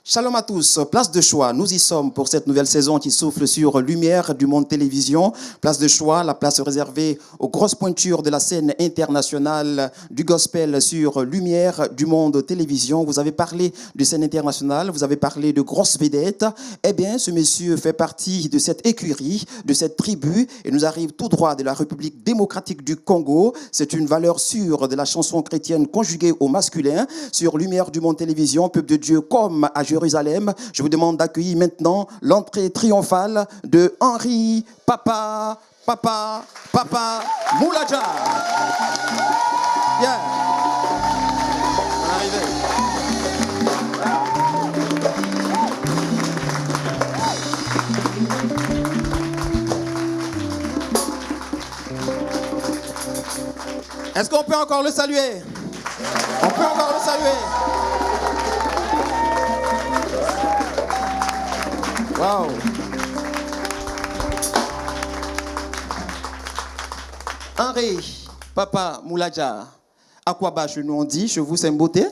Shalom à tous, Place de Choix, nous y sommes pour cette nouvelle saison qui souffle sur Lumière du Monde Télévision. Place de Choix, la place réservée aux grosses pointures de la scène internationale du gospel sur Lumière du Monde Télévision. Vous avez parlé de scène internationale, vous avez parlé de grosses vedettes. Eh bien, ce monsieur fait partie de cette écurie, de cette tribu, et nous arrive tout droit de la République démocratique du Congo. C'est une valeur sûre de la chanson chrétienne conjuguée au masculin sur Lumière du Monde Télévision, peuple de Dieu comme à Jérusalem. Je vous demande d'accueillir maintenant l'entrée triomphale de Henri Papa Moulaja. Yeah. Arrivé. Est-ce qu'on peut encore le saluer? On peut encore le saluer. Wow. Henri Papa Moulaja, Akwaba, chez nous on dit, chez vous c'est Mboté.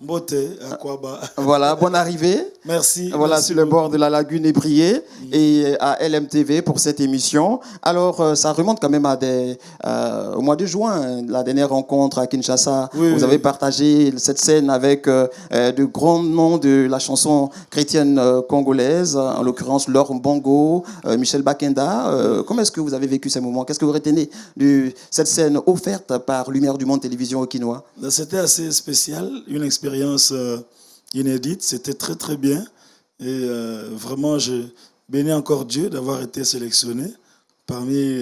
Mboté, Akwaba. Voilà, bonne arrivée. Merci. Voilà, merci sur le bord de la lagune Ébrié et à LMTV pour cette émission. Alors, ça remonte quand même au mois de juin, la dernière rencontre à Kinshasa. Oui, vous avez partagé cette scène avec de grands noms de la chanson chrétienne congolaise, en l'occurrence Laure Mbongo, Michel Bakenda. Comment est-ce que vous avez vécu ces moments? Qu'est-ce que vous retenez de cette scène offerte par Lumière du Monde Télévision au Kinois? C'était assez spécial, une expérience inédite, c'était très très bien et vraiment je bénis encore Dieu d'avoir été sélectionné parmi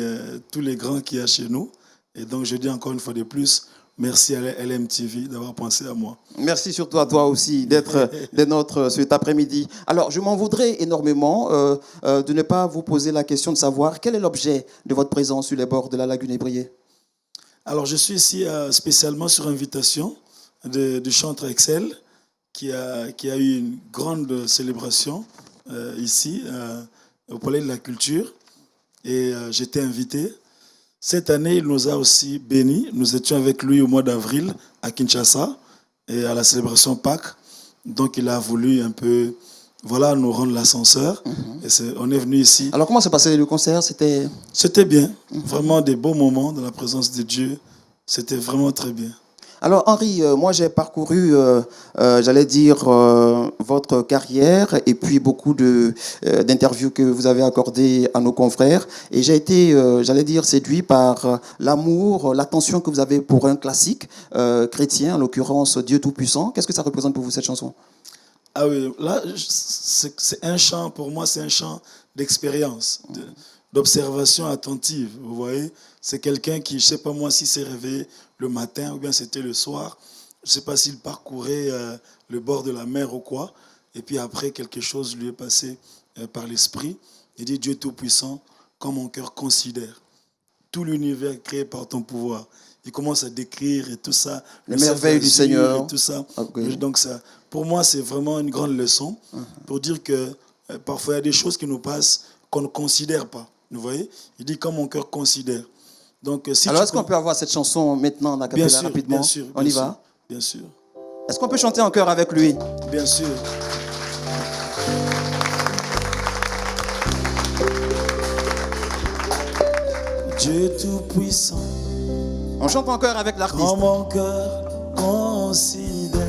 tous les grands qu'il y a chez nous, et donc je dis encore une fois de plus merci à LMTV d'avoir pensé à moi. Merci surtout à toi aussi d'être des nôtres cet après-midi. Alors je m'en voudrais énormément de ne pas vous poser la question de savoir quel est l'objet de votre présence sur les bords de la lagune Ébrié. Alors je suis ici spécialement sur invitation du chantre Excel, qui a eu une grande célébration ici, au Palais de la Culture. Et j'étais invité. Cette année, il nous a aussi bénis. Nous étions avec lui au mois d'avril à Kinshasa, et à la célébration Pâques. Donc, il a voulu un peu, voilà, nous rendre l'ascenseur. Et on est venu ici. Alors, comment s'est passé le concert? C'était bien. Vraiment des beaux moments dans la présence de Dieu. C'était vraiment très bien. Alors Henri, moi j'ai parcouru, j'allais dire, votre carrière et puis beaucoup d'interviews que vous avez accordées à nos confrères. Et j'ai été, j'allais dire, séduit par l'amour, l'attention que vous avez pour un classique chrétien, en l'occurrence Dieu Tout-Puissant. Qu'est-ce que ça représente pour vous cette chanson? Ah oui, là, c'est un chant, pour moi, c'est un chant d'expérience, d'observation attentive, vous voyez. C'est quelqu'un qui, je ne sais pas moi, s'il s'est réveillé le matin ou bien c'était le soir, je ne sais pas s'il parcourait le bord de la mer ou quoi, et puis après, quelque chose lui est passé par l'esprit. Il dit, Dieu Tout-Puissant, quand mon cœur considère tout l'univers créé par ton pouvoir. Il commence à décrire et tout ça. Les merveilles du Seigneur. Et tout ça. Okay. Donc ça, pour moi, c'est vraiment une grande leçon pour dire que parfois, il y a des choses qui nous passent qu'on ne considère pas. Vous voyez? Il dit, quand mon cœur considère. Donc, alors, est-ce qu'on peut avoir cette chanson maintenant, en acapella, rapidement? Bien sûr. On y va? Bien sûr. Est-ce qu'on peut chanter en chœur avec lui? Bien sûr. Dieu Tout-Puissant. On chante en chœur avec l'artiste. Quand mon cœur considère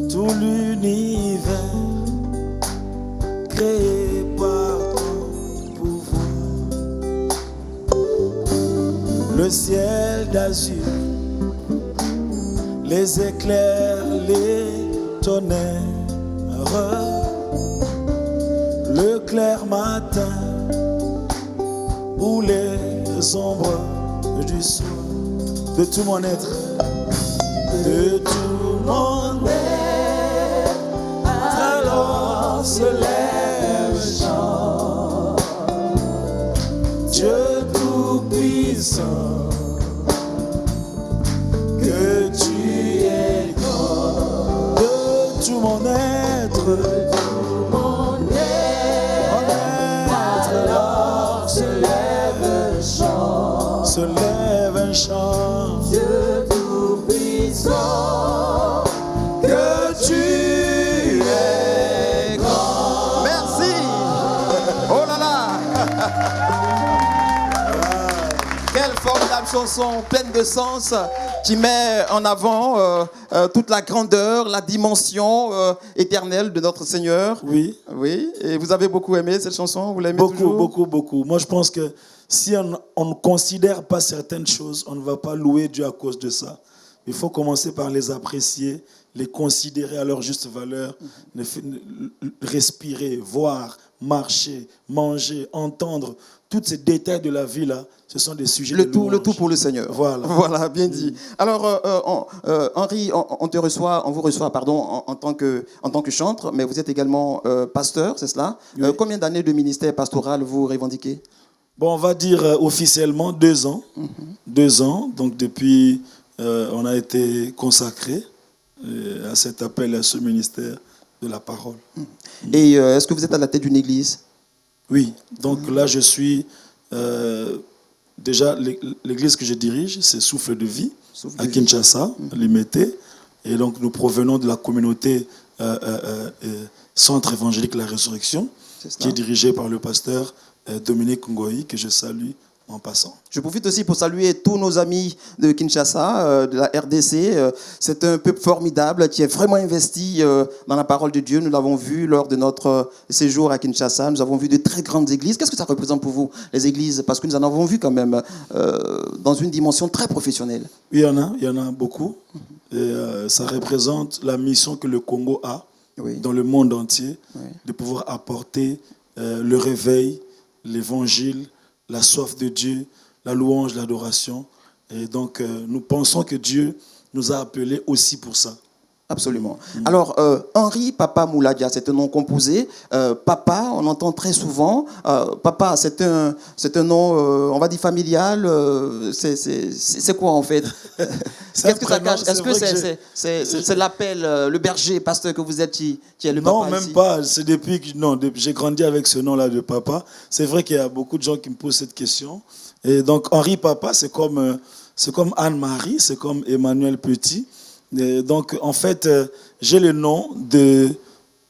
tout l'univers créé par ton pouvoir, le ciel d'azur, les éclairs, les tonnerres, le clair matin ou les ombres du soir, de tout mon être, de tout mon être, alors se lève chant, Dieu Tout-Puissant, que tu es grand, de tout mon être. chanson pleine de sens qui met en avant toute la grandeur, la dimension éternelle de notre Seigneur. Oui. Oui, et vous avez beaucoup aimé cette chanson, vous l'aimez Beaucoup, toujours? beaucoup, beaucoup. Moi, je pense que si on ne considère pas certaines choses, on ne va pas louer Dieu à cause de ça. Il faut commencer par les apprécier, les considérer à leur juste valeur, respirer, voir, marcher, manger, entendre. Tous ces détails de la vie, là, ce sont des sujets de louange. Le tout pour le Seigneur. Voilà. Voilà, bien dit. Alors, Henri, on vous reçoit en tant que chantre, mais vous êtes également pasteur, c'est cela? Oui. Combien d'années de ministère pastoral vous revendiquez? Bon, on va dire officiellement 2 ans. 2 ans, donc depuis, on a été consacré à cet appel, à ce ministère de la parole. Et est-ce que vous êtes à la tête d'une église? Oui, donc là je suis déjà l'église que je dirige, c'est Souffle de Vie à Kinshasa, Limité, et donc nous provenons de la communauté Centre évangélique La Résurrection, qui est dirigée par le pasteur Dominique Ngoyi, que je salue en passant. Je profite aussi pour saluer tous nos amis de Kinshasa, de la RDC. C'est un peuple formidable qui est vraiment investi dans la parole de Dieu. Nous l'avons vu lors de notre séjour à Kinshasa. Nous avons vu de très grandes églises. Qu'est-ce que ça représente pour vous, les églises? Parce que nous en avons vu quand même dans une dimension très professionnelle. Oui, il y en a beaucoup. Et ça représente la mission que le Congo a dans le monde entier, de pouvoir apporter le réveil, l'évangile, la soif de Dieu, la louange, l'adoration. Et donc, nous pensons que Dieu nous a appelés aussi pour ça. Absolument. Alors, Henri Papa Mouladia, c'est un nom composé. Papa, on entend très souvent. Papa, c'est un nom, on va dire familial. C'est quoi en fait? Qu'est-ce que ça cache? Est-ce que c'est l'appel, le berger, pasteur que vous êtes qui est le papa? Non, même ici? pas. C'est depuis que j'ai grandi avec ce nom-là de papa. C'est vrai qu'il y a beaucoup de gens qui me posent cette question. Et donc, Henri Papa, c'est comme Anne-Marie, c'est comme Emmanuel Petit. Et donc, en fait, j'ai le nom de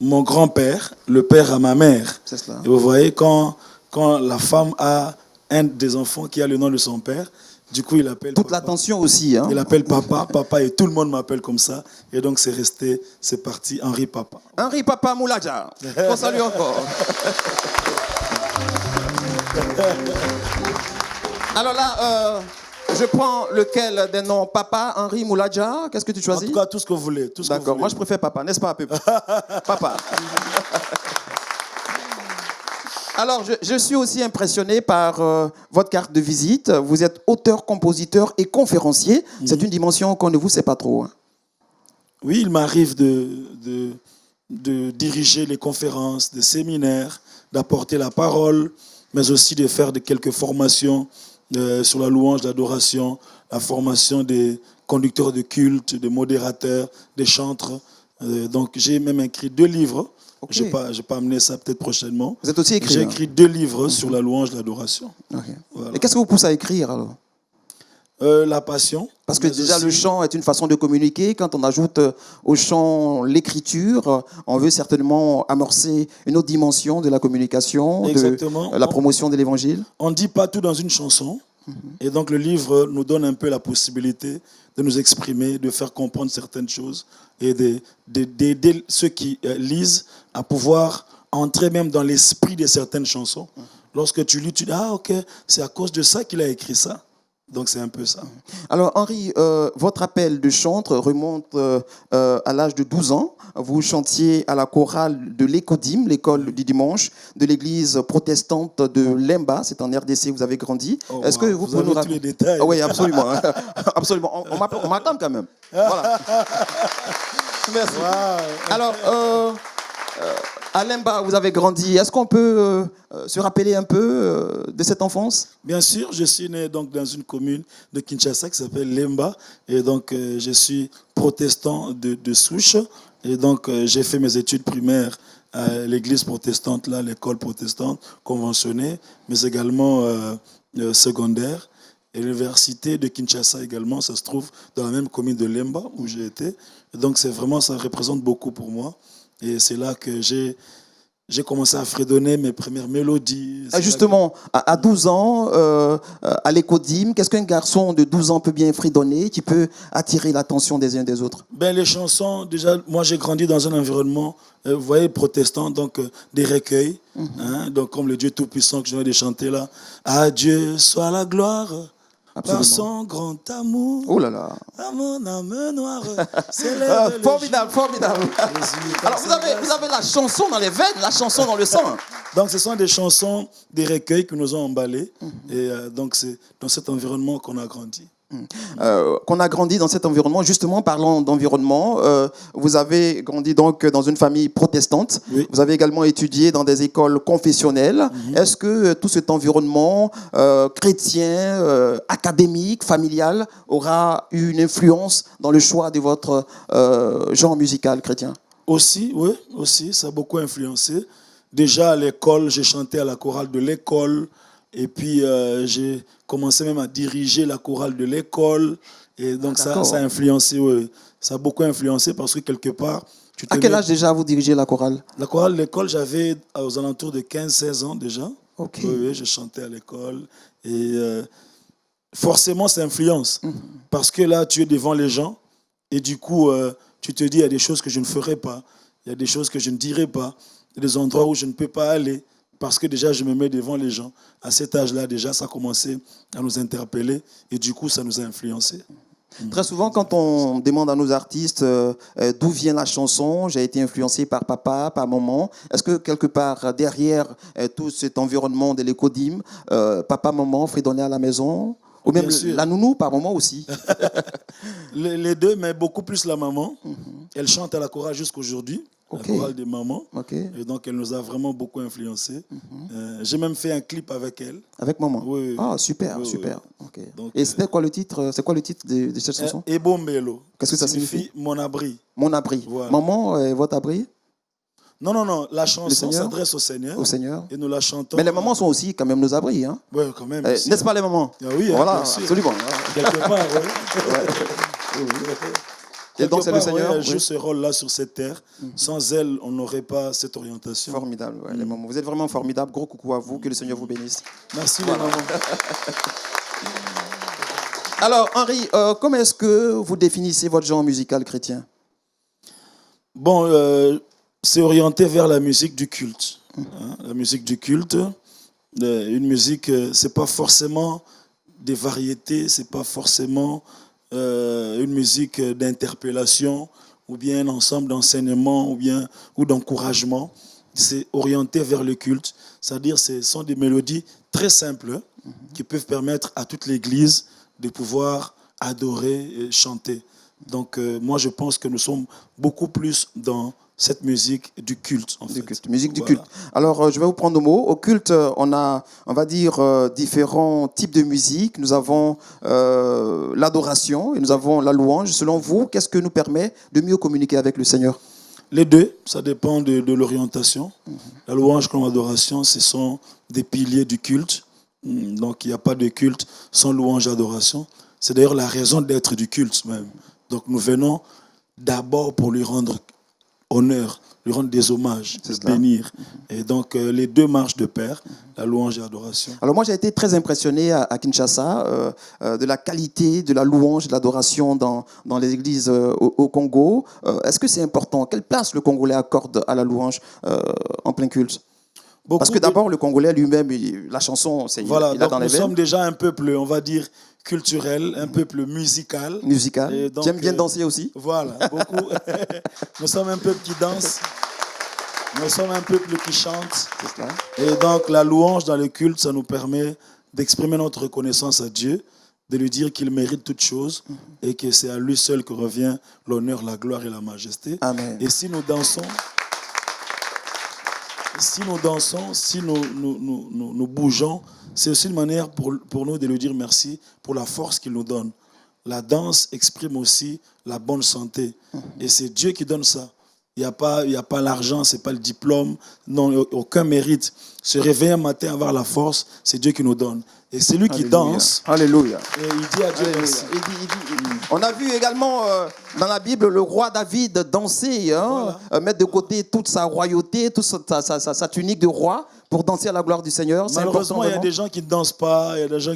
mon grand-père, le père à ma mère. C'est cela. Et vous voyez, quand la femme a un des enfants qui a le nom de son père, du coup, il appelle toute papa. l'attention aussi. Hein? Il appelle papa, et tout le monde m'appelle comme ça. Et donc, c'est parti, Henri Papa. Henri Papa Mouladia. On salue encore. Alors là, je prends lequel des noms? Papa, Henri, Mouladia? Qu'est-ce que tu En choisis? tout cas, tout ce que vous voulez. D'accord, moi je préfère Papa, n'est-ce pas, Pépé? Papa. Alors, je suis aussi impressionné par votre carte de visite. Vous êtes auteur, compositeur et conférencier. C'est une dimension qu'on ne vous sait pas trop. Hein. Oui, il m'arrive de diriger les conférences, des séminaires, d'apporter la parole, mais aussi de faire quelques formations sur la louange, l'adoration, la formation des conducteurs de culte, des modérateurs, des chantres. Donc j'ai même écrit 2 livres. Okay. Je vais pas amener ça peut-être prochainement. Vous êtes aussi écrit. J'ai écrit 2 livres sur la louange, l'adoration. Okay. Voilà. Et qu'est-ce qui vous pousse à écrire alors? La passion. Parce que déjà aussi, le chant est une façon de communiquer. Quand on ajoute au chant l'écriture, on veut certainement amorcer une autre dimension de la communication, exactement, de la promotion de l'évangile. On ne dit pas tout dans une chanson. Et donc le livre nous donne un peu la possibilité de nous exprimer, de faire comprendre certaines choses et d'aider ceux qui lisent à pouvoir entrer même dans l'esprit de certaines chansons. Lorsque tu lis, tu dis « Ah ok, c'est à cause de ça qu'il a écrit ça ». Donc c'est un peu ça. Alors Henri, votre appel de chantre remonte à l'âge de 12 ans. Vous chantiez à la chorale de l'Écodim, l'école du dimanche, de l'église protestante de Lemba. C'est en RDC, vous avez grandi. Oh, est-ce que vous pouvez nous raconter tous les détails? Ah, oui, absolument. Absolument. On m'attend quand même. Voilà. Merci. Wow. Alors, à Lemba, vous avez grandi. Est-ce qu'on peut se rappeler un peu de cette enfance? Bien sûr, je suis né donc dans une commune de Kinshasa qui s'appelle Lemba. Et donc, je suis protestant de souche. Et donc, j'ai fait mes études primaires à l'église protestante, là, l'école protestante conventionnée, mais également secondaire. Et l'université de Kinshasa également, ça se trouve dans la même commune de Lemba où j'ai été. Et donc, c'est vraiment, ça représente beaucoup pour moi. Et c'est là que j'ai j'ai commencé à fredonner mes premières mélodies. C'est là que- Justement, à 12 ans, à l'écodime, qu'est-ce qu'un garçon de 12 ans peut bien fredonner, qui peut attirer l'attention des uns des autres? Ben, les chansons, déjà, moi j'ai grandi dans un environnement, vous voyez, protestant, donc des recueils, hein, donc comme le Dieu Tout-Puissant que je viens de chanter là. À Dieu soit la gloire, par Absolument. son grand amour, Oh là là. à mon âme noire, s'élève le Formidable, formidable. Jésus, Alors, vous avez la chanson dans les veines, la chanson dans le sang. Donc, ce sont des chansons, des recueils qui nous ont emballés. Et donc, c'est dans cet environnement qu'on a grandi. Qu'on a grandi dans cet environnement. Justement, parlant d'environnement, vous avez grandi donc dans une famille protestante. Oui. Vous avez également étudié dans des écoles confessionnelles. Est-ce que tout cet environnement chrétien, académique, familial, aura eu une influence dans le choix de votre genre musical chrétien? Aussi, oui, aussi, ça a beaucoup influencé. Déjà à l'école, j'ai chanté à la chorale de l'école. Et puis, j'ai commencé même à diriger la chorale de l'école. Et donc, ça a influencé, oui. Ça a beaucoup influencé parce que quelque part, À quel âge déjà vous dirigez la chorale? La chorale de l'école, j'avais aux alentours de 15-16 ans déjà. Ok. Oui, oui, je chantais à l'école. Et forcément, ça influence. Parce que là, tu es devant les gens. Et du coup, tu te dis, il y a des choses que je ne ferai pas. Il y a des choses que je ne dirai pas. Il y a des endroits où je ne peux pas aller. Parce que déjà, je me mets devant les gens. À cet âge-là, déjà, ça a commencé à nous interpeller. Et du coup, ça nous a influencés. Très souvent, quand on demande à nos artistes d'où vient la chanson, j'ai été influencé par papa, par maman. Est-ce que quelque part derrière tout cet environnement de l'écodime, papa, maman fredonnaient à la maison? Ou même Bien sûr. la nounou par moment aussi? Les deux, mais beaucoup plus la maman. Elle chante à la chorale jusqu'aujourd'hui. Ok. La chorale des mamans. Ok. Et donc, elle nous a vraiment beaucoup influencés. J'ai même fait un clip avec elle. Avec maman? Oui. Ah, super, Oui, oui. super. Ok. Donc, Et c'était quoi le titre? C'est quoi le titre de cette chanson? Ebombelo. Qu'est-ce que ça signifie? Mon abri. Mon abri. Voilà. Maman est votre abri Non, non, non. La chanson Seigneur? s'adresse au Seigneur. au Seigneur? Et nous la chantons. Mais les mamans sont aussi quand même nos abris, hein? Oui, quand même. aussi. N'est-ce pas les mamans? Ah oui, hein, Voilà, bien sûr. absolument. Quelque part, oui. Et donc c'est le Quelque part, Seigneur? elle joue Oui. ce rôle-là sur cette terre. Sans elle, on n'aurait pas cette orientation. Formidable, ouais, les mamans. Vous êtes vraiment formidables. Gros coucou à vous. Que le Seigneur vous bénisse. Merci, les mamans. Alors, Henri, comment est-ce que vous définissez votre genre musical chrétien? Bon, c'est orienté vers la musique du culte. Hein, la musique du culte. Une musique, c'est pas forcément des variétés, c'est pas forcément une musique d'interpellation ou bien un ensemble d'enseignements ou d'encouragement. C'est orienté vers le culte. C'est-à-dire, ce sont des mélodies très simples qui peuvent permettre à toute l'Église de pouvoir adorer et chanter. Donc, moi, je pense que nous sommes beaucoup plus dans cette musique du culte, en fait. Culte, musique du Voilà. culte. Alors, je vais vous prendre le mot. Au culte, on a, on va dire, différents types de musique. Nous avons l'adoration et nous avons la louange. Selon vous, qu'est-ce que nous permet de mieux communiquer avec le Seigneur? Les deux, ça dépend de l'orientation. La louange comme l'adoration, ce sont des piliers du culte. Donc, il n'y a pas de culte sans louange et adoration. C'est d'ailleurs la raison d'être du culte même. Donc, nous venons d'abord pour lui rendre honneur, lui rendre des hommages, le cela. bénir. Et donc, les deux marchent de pair, la louange et l'adoration. Alors moi, j'ai été très impressionné à Kinshasa de la qualité de la louange et de l'adoration dans les églises au Congo. Est-ce que c'est important? Quelle place le Congolais accorde à la louange en plein culte? Parce que d'abord, le Congolais lui-même, la chanson, c'est Voilà, il a donc dans les nous veines. sommes déjà un peuple, on va dire, culturel, un peuple musical. Musical. Et donc, Tu aimes bien danser aussi? Voilà, beaucoup. Nous sommes un peuple qui danse. Nous sommes un peuple qui chante. C'est cela. Et donc, la louange dans le culte, ça nous permet d'exprimer notre reconnaissance à Dieu, de lui dire qu'il mérite toutes choses et que c'est à lui seul que revient l'honneur, la gloire et la majesté. Amen. Et si nous dansons, si nous bougeons, c'est aussi une manière pour nous de lui dire merci pour la force qu'il nous donne. La danse exprime aussi la bonne santé. Et c'est Dieu qui donne ça. Il n'y a pas l'argent, ce n'est pas le diplôme, non, aucun mérite. Se réveiller un matin, avoir la force, c'est Dieu qui nous donne. Et c'est lui qui danse. Alléluia. Et il dit à Dieu Alléluia. merci. On a vu également dans la Bible le roi David danser, mettre de côté toute sa royauté, toute sa tunique de roi pour danser à la gloire du Seigneur. C'est Malheureusement, important, il y a des gens qui ne dansent pas, il y a des gens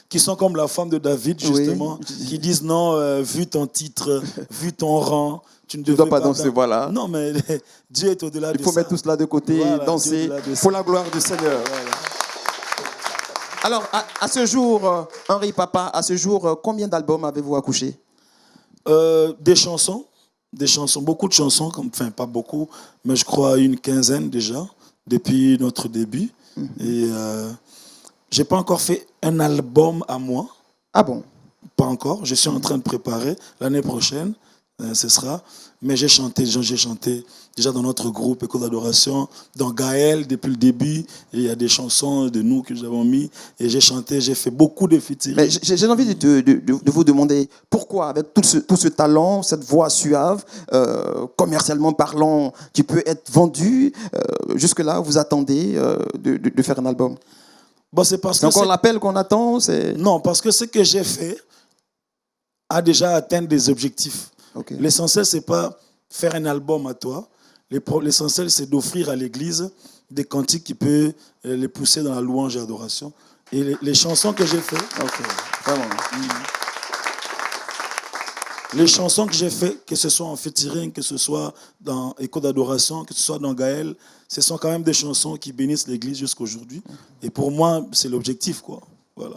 qui sont comme la femme de David, justement, qui disent non, vu ton titre, vu ton rang, tu ne dois pas danser, voilà. Non, mais Dieu est au-delà de ça. Il faut mettre tout cela de côté, Voilà, danser pour la gloire du Seigneur. Voilà. Alors, à ce jour, Henri Papa, à ce jour, combien d'albums avez-vous accouché? Des chansons, beaucoup de chansons, enfin pas beaucoup, mais je crois une quinzaine déjà, depuis notre début. Et j'ai pas encore fait un album à moi. Ah bon? Pas encore, je suis en train de préparer l'année prochaine. Ce sera. Mais j'ai chanté déjà dans notre groupe École d'Adoration, dans Gaël depuis le début. Et il y a des chansons de nous que nous avons mis. Et j'ai chanté, j'ai fait beaucoup de featuring. J'ai envie de vous demander pourquoi, avec tout ce talent, cette voix suave, commercialement parlant, qui peut être vendue, jusque-là, vous attendez de faire un album? Bon, c'est parce c'est que encore l'appel qu'on attend? Non, parce que ce que j'ai fait a déjà atteint des objectifs. Okay. L'essentiel, ce n'est pas faire un album à toi. L'essentiel, c'est d'offrir à l'Église des cantiques qui peuvent les pousser dans la louange et l'adoration. Et les chansons que j'ai faites, les chansons que j'ai faites, que ce soit en featuring, que ce soit dans Écho d'adoration, que ce soit dans Gaël, ce sont quand même des chansons qui bénissent l'Église jusqu'à aujourd'hui. Et pour moi, c'est l'objectif, quoi. Voilà.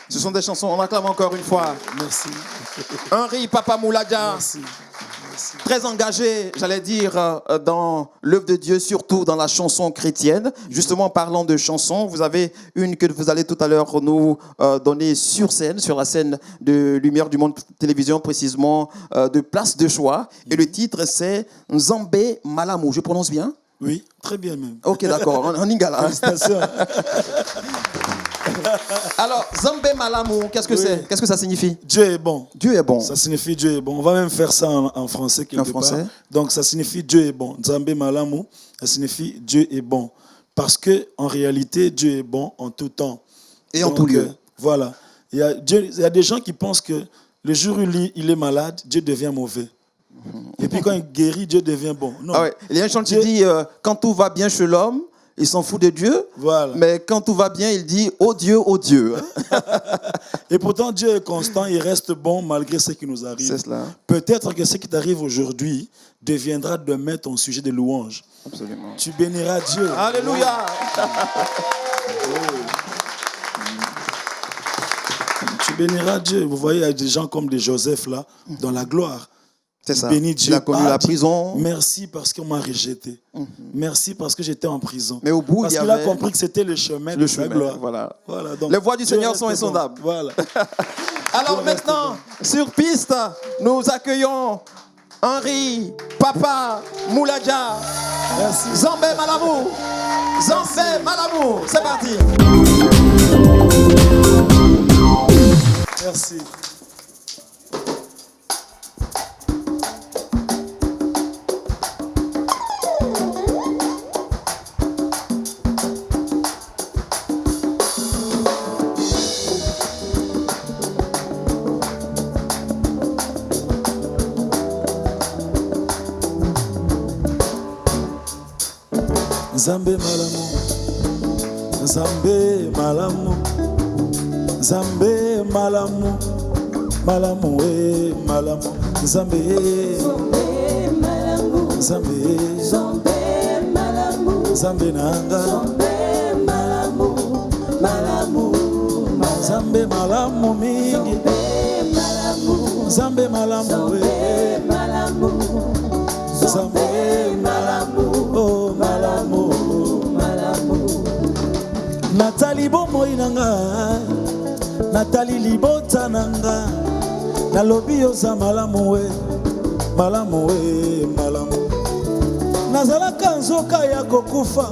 Ce sont des chansons, on acclame encore une fois. Merci. Henri Papa Mouladia, merci. Très engagé, j'allais dire, dans l'œuvre de Dieu, surtout dans la chanson chrétienne. Justement, parlant de chansons, vous avez une que vous allez tout à l'heure nous donner sur scène, sur la scène de Lumière du Monde Télévision, précisément de Place de Choix. Et le titre, c'est Nzambé Malamu. Je prononce bien? Oui, très bien même. Ok, d'accord, en ingala. Félicitations. Alors, Nzambé Malamu, qu'est-ce que c'est? Qu'est-ce que ça signifie? Dieu est bon. Dieu est bon. Ça signifie Dieu est bon. On va même faire ça en français quelque part. Donc, ça signifie Dieu est bon. Nzambé Malamu, ça signifie Dieu est bon. Parce que en réalité, Dieu est bon en tout temps. Et en tout lieu. Voilà. Il y a des gens qui pensent que le jour où il est malade, Dieu devient mauvais. Et puis quand il guérit, Dieu devient bon. Non. Ah ouais. Il y a un chant qui dit quand tout va bien chez l'homme, il s'en fout de Dieu. Voilà. Mais quand tout va bien, il dit oh Dieu, oh Dieu. Et pourtant, Dieu est constant, il reste bon malgré ce qui nous arrive. C'est cela. Peut-être que ce qui t'arrive aujourd'hui deviendra demain ton sujet de louange. Absolument. Tu béniras Dieu. Alléluia. Tu béniras Dieu. Vous voyez, il y a des gens comme des Joseph là, dans la gloire. C'est ça. Bénis Dieu. Il a connu la prison. Merci parce qu'on m'a rejeté. Merci parce que j'étais en prison. Mais au bout, parce qu'il a compris que c'était le chemin de sa gloire. Voilà. Donc, les voies du Seigneur sont insondables. Voilà. Alors maintenant, sur piste, nous accueillons Henri Papa Mouladia. Merci. Nzambé Malamu. Nzambé Malamu. C'est parti. Merci. Nzambe malamu, Nzambe malamu, Nzambe malamu, malamu malamu, Nzambe malamu, Nzambe malamu, Nzambe nanga, malamu, Nzambe malamu mingi, Nzambe malamu Nzambe malamu, oh malamu. Natali bomoi nanga, Natali libota nanga, nalobi oza malamu malamu malamu. Nazalaka nzoka ya kokufa,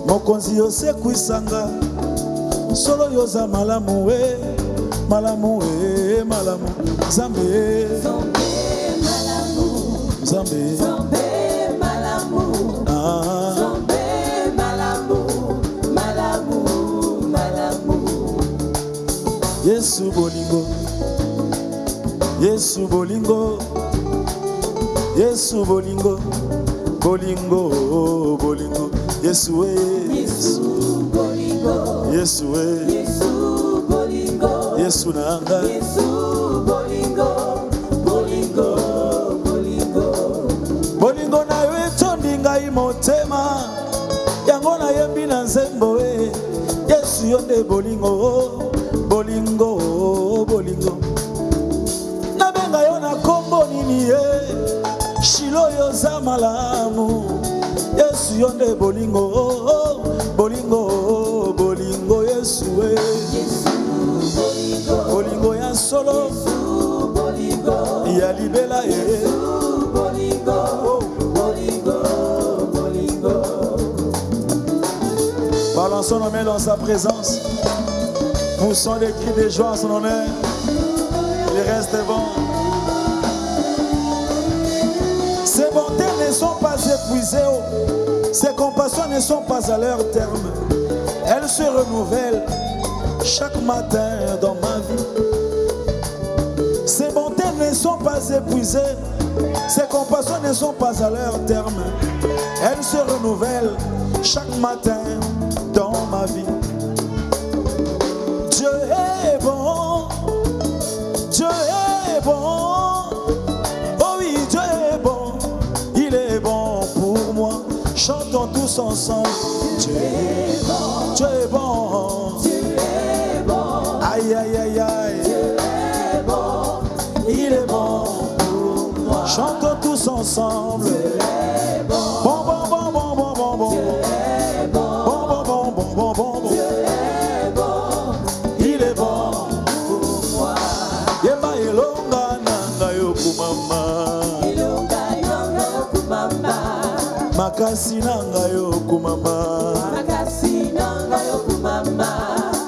mokonzi yosekwisanga, solo yoza malamu malamu malamu. Nzambe Nzambe malamu, Nzambe malamu, malamu, malamu. Yesu bolingo, Yesu bolingo, Yesu bolingo, bolingo, bolingo, Yesu Yesu bolingo, Yesu Yesu bolingo, Yesu nanga, Yesu bolingo, bolingo, bolingo. bolingo na yo etondi ngai motema, yango na yembi na nzembo e, Yesu yo nde bolingo, bolingo, bolingo. Nabenga yo na kombo nini e, Shilo yo za malamu, Yesu yo nde bolingo, bolingo, bolingo, Yesu e. Yesu bolingo, Bolingo ya solo, Yesu bolingo, ya libela e. Yesu bolingo, bolingo, bolingo. Balançons nos mains dans sa présence. Poussons des cris de joie en son honneur. Il reste bon. Ses bontés ne sont pas épuisées, oh. Ses compassions ne sont pas à leur terme. Elles se renouvellent chaque matin dans ma vie. Ses bontés ne sont pas épuisées. Ses compassions ne sont pas à leur terme. Elles se renouvellent chaque matin dans ma vie. Dieu est bon, Dieu est bon, oh oui, Dieu est bon, il est bon pour moi. Chantons tous ensemble. Dieu est bon, Dieu est bon, Dieu est bon, aïe aïe aïe aïe, Dieu est bon, il est bon pour moi. Chantons tous ensemble. Dieu est bon, Bon bon bon bon bon bon bon. Dieu est bon, Bon, bon, bon, bon, bon, bon, bon. Dieu est bon, Il est bon. pour moi. Yemba elonga nanga yo kumama, Ilonga ilonga yokumama, makasi nanga yo kumama, makasi nanga yokumama,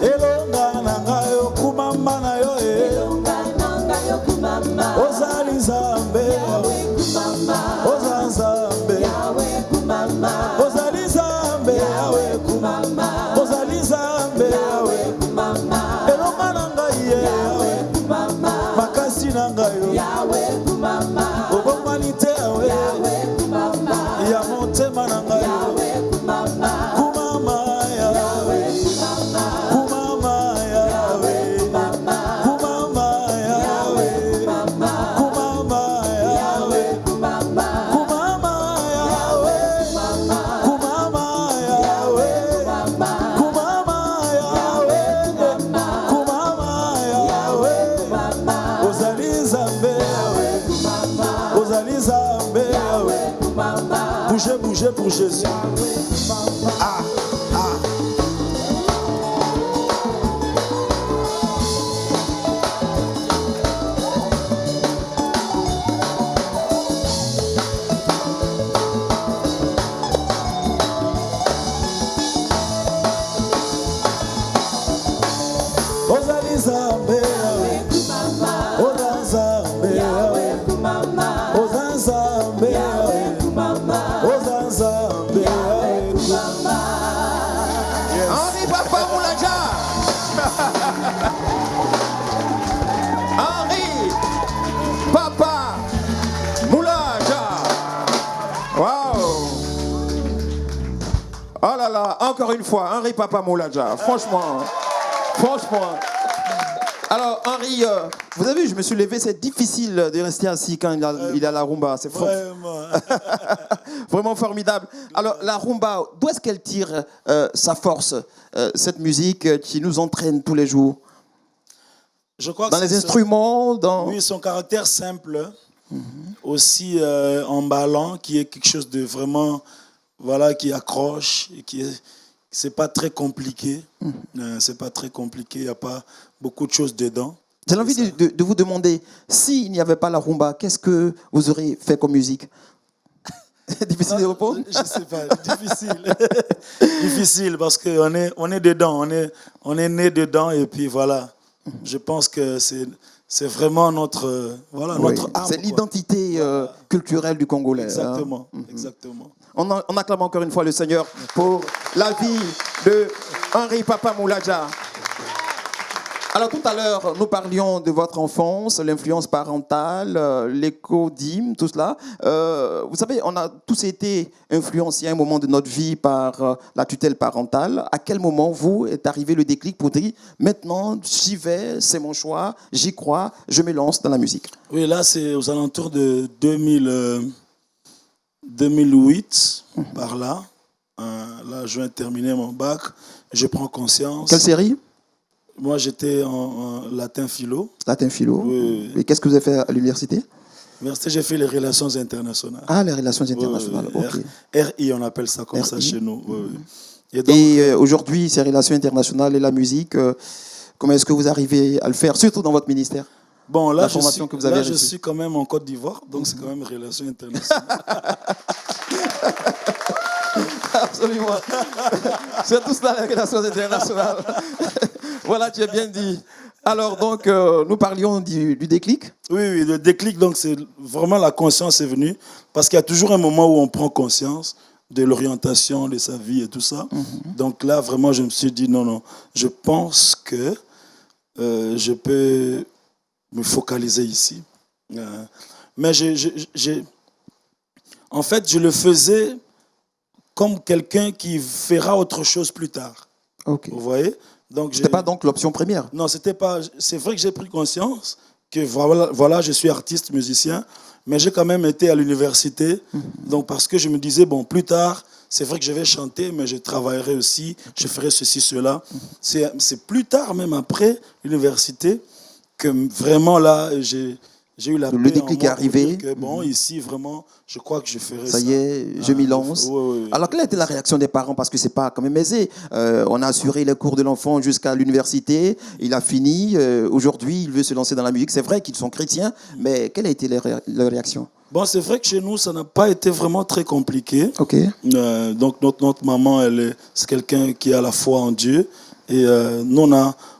elonga nanga yo kumama na yo e. ilonga nanga yokumama, Ozali Nzambe, Yahweh kumama, Oza Nzambe, Yahweh kumama, Ozali Nzambe, Yahweh kumama, Ozali Nzambe, Yahweh kumama, elonga nanga ye, Yahweh kumama, makasi nanga yo, Yahweh kumama, obongwani te Yahweh, Yahweh kumama, ya motema nanga yo. Yahweh kumama, Kumama Yahweh, kumama, kumama Yahweh, kumama, kumama Yahweh, kumama, kumama Yahweh, kumama, kumama Yahweh, kumama Yahweh, kumama Yahweh, kumama Yahweh, Ozali Nzambe Yahweh, Ozali Nzambe Yahweh, bougez, bougez pour Jésus. Ah, ah. Ozali Nzambe Yahweh, Oza Nzambe Yahweh, Oza Nzambe Yahweh, Oza Nzambe Yahweh. Henri Papa Moulaja. Henri Papa Moulaja. Waouh. Oh là là, encore une fois, Henri Papa Moulaja. Franchement, franchement. Alors, Henri, vous avez vu, je me suis levé, c'est difficile de rester assis quand il a la rumba. C'est Vraiment. vraiment formidable. Alors, la rumba, d'où est-ce qu'elle tire sa force, cette musique qui nous entraîne tous les jours? Je crois Dans que les c'est instruments, dans... oui, son caractère simple, aussi emballant, qui est quelque chose de vraiment, voilà, qui accroche, et qui est, c'est pas très compliqué. C'est pas très compliqué, il n'y a pas beaucoup de choses dedans. J'ai envie de vous demander, s'il n'y avait pas la rumba, qu'est-ce que vous auriez fait comme musique? Difficile de répondre? Je sais pas, difficile. Difficile parce qu'on est, on est dedans, on est né dedans et puis voilà. Je pense que c'est vraiment notre, voilà, Oui, notre âme. c'est quoi. l'identité culturelle du Congolais. Exactement, Hein. exactement. On acclame encore une fois le Seigneur pour la vie de Henri Papa Moulaja. Alors tout à l'heure, nous parlions de votre enfance, l'influence parentale, l'éco-dîme, tout cela. Vous savez, on a tous été influencés à un moment de notre vie par la tutelle parentale. À quel moment, vous, est arrivé le déclic pour dire, maintenant, j'y vais, c'est mon choix, j'y crois, je me lance dans la musique? Oui, là, c'est aux alentours de 2008, par là. Là, je viens de terminer mon bac. Je prends conscience. Quelle série? Moi, j'étais en latin philo. Latin philo. Oui. Et qu'est-ce que vous avez fait à l'université? Université, j'ai fait les relations internationales. Ah, les relations internationales. Oui, Ok. RI, on appelle ça comme ça RI. chez nous. Oui, oui. Et donc, Et aujourd'hui, ces relations internationales et la musique, comment est-ce que vous arrivez à le faire, surtout dans votre ministère? bon, là, la formation que vous avez je reçue. suis quand même en Côte d'Ivoire, donc c'est quand même relations internationales. Absolument. C'est tout cela, les relations internationales. Voilà, tu as bien dit. Alors, donc, nous parlions du déclic. Oui, le déclic, donc, c'est vraiment la conscience est venue, parce qu'il y a toujours un moment où on prend conscience de l'orientation de sa vie et tout ça. Donc là, vraiment, je me suis dit, non, je pense que je peux me focaliser ici. Mais en fait, je le faisais comme quelqu'un qui fera autre chose plus tard. Ok. Vous voyez? Donc, C'était pas donc l'option première. non, c'était pas. C'est vrai que j'ai pris conscience que voilà, je suis artiste, musicien, mais j'ai quand même été à l'université. Donc, parce que je me disais, bon, plus tard, c'est vrai que je vais chanter, mais je travaillerai aussi, je ferai ceci, cela. C'est plus tard, même après l'université, que vraiment là, j'ai eu la Le paix déclic en moi est arrivé. pour dire que, bon, ici, vraiment, je crois que je ferai ça. Ça y est, je m'y lance. Oui. Alors, quelle a été la réaction des parents? Parce que c'est pas quand même aisé. On a assuré les cours de l'enfant jusqu'à l'université. Il a fini. Aujourd'hui, il veut se lancer dans la musique. C'est vrai qu'ils sont chrétiens, mais quelle a été leur réaction? Bon, c'est vrai que chez nous, ça n'a pas été vraiment très compliqué. Ok. Donc notre maman, c'est quelqu'un qui a la foi en Dieu. Et nous,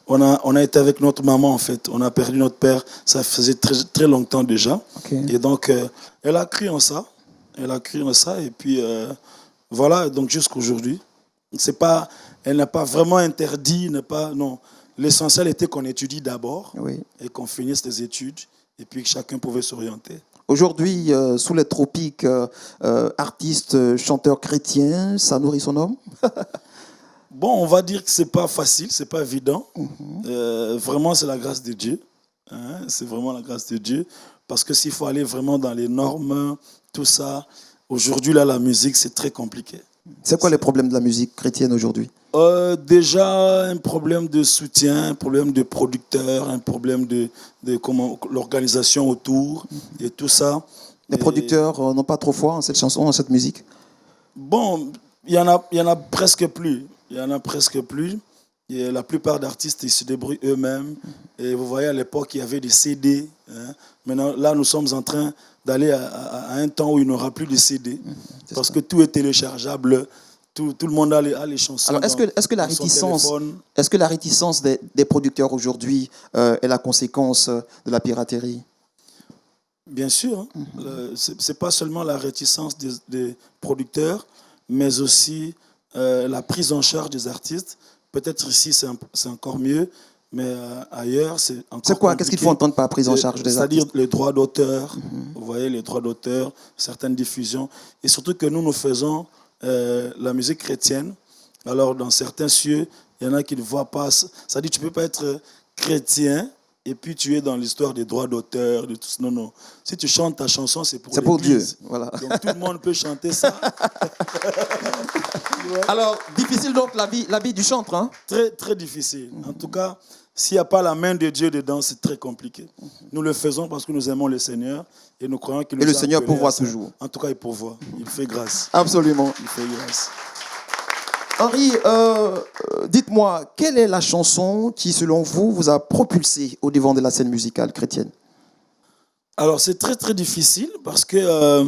on a été avec notre maman, en fait. On a perdu notre père, ça faisait très, très longtemps déjà. Ok. Et donc, elle a cru en ça. Elle a cru en ça. Et puis, voilà, donc jusqu'aujourd'hui. Elle n'a pas vraiment interdit, non. L'essentiel était qu'on étudie d'abord Oui. et qu'on finisse les études. Et puis que chacun pouvait s'orienter. Aujourd'hui, sous les tropiques, artiste, chanteur chrétien, ça nourrit son homme? Bon, on va dire que c'est pas facile, c'est pas évident. Vraiment, c'est la grâce de Dieu. Hein, c'est vraiment la grâce de Dieu. Parce que s'il faut aller vraiment dans les normes, tout ça, aujourd'hui, là, la musique, c'est très compliqué. C'est quoi les problèmes de la musique chrétienne aujourd'hui? Déjà, un problème de soutien, un problème de producteur, un problème de comment l'organisation autour et tout ça. Les producteurs n'ont pas trop foi en cette chanson, en cette musique? Bon, il y en a presque plus. Il y en a presque plus. Et la plupart d'artistes, ils se débrouillent eux-mêmes. Et vous voyez, à l'époque, il y avait des CD. Hein. Maintenant, là, nous sommes en train d'aller à un temps où il n'y aura plus de CD. Parce que tout est téléchargeable. Tout le monde a les chansons. Alors, est-ce que la réticence des producteurs aujourd'hui est la conséquence de la piraterie? Bien sûr. C'est pas seulement la réticence des producteurs, mais aussi la prise en charge des artistes. Peut-être ici, c'est encore mieux, mais ailleurs, c'est encore C'est quoi? Qu'est-ce qu'il faut entendre par prise en charge des artistes? C'est-à-dire les droits d'auteur. Vous voyez, les droits d'auteur, certaines diffusions. Et surtout que nous faisons la musique chrétienne. Alors, dans certains cieux, il y en a qui ne voient pas. C'est-à-dire tu ne peux pas être chrétien et puis tu es dans l'histoire des droits d'auteur, de tout ça. Non. Si tu chantes ta chanson, c'est pour Dieu. l'Église. Voilà. Donc, tout le monde peut chanter ça. Alors, difficile donc la vie du chantre, hein? Très, très difficile. En tout cas, s'il n'y a pas la main de Dieu dedans, c'est très compliqué. Nous le faisons parce que nous aimons le Seigneur et nous croyons qu'il nous a le Seigneur appelés pourvoit à ça. toujours. En tout cas, il pourvoit. Il fait grâce. Absolument. Il fait grâce. Henri, dites-moi, quelle est la chanson qui, selon vous, vous a propulsé au devant de la scène musicale chrétienne? Alors, c'est très, très difficile parce que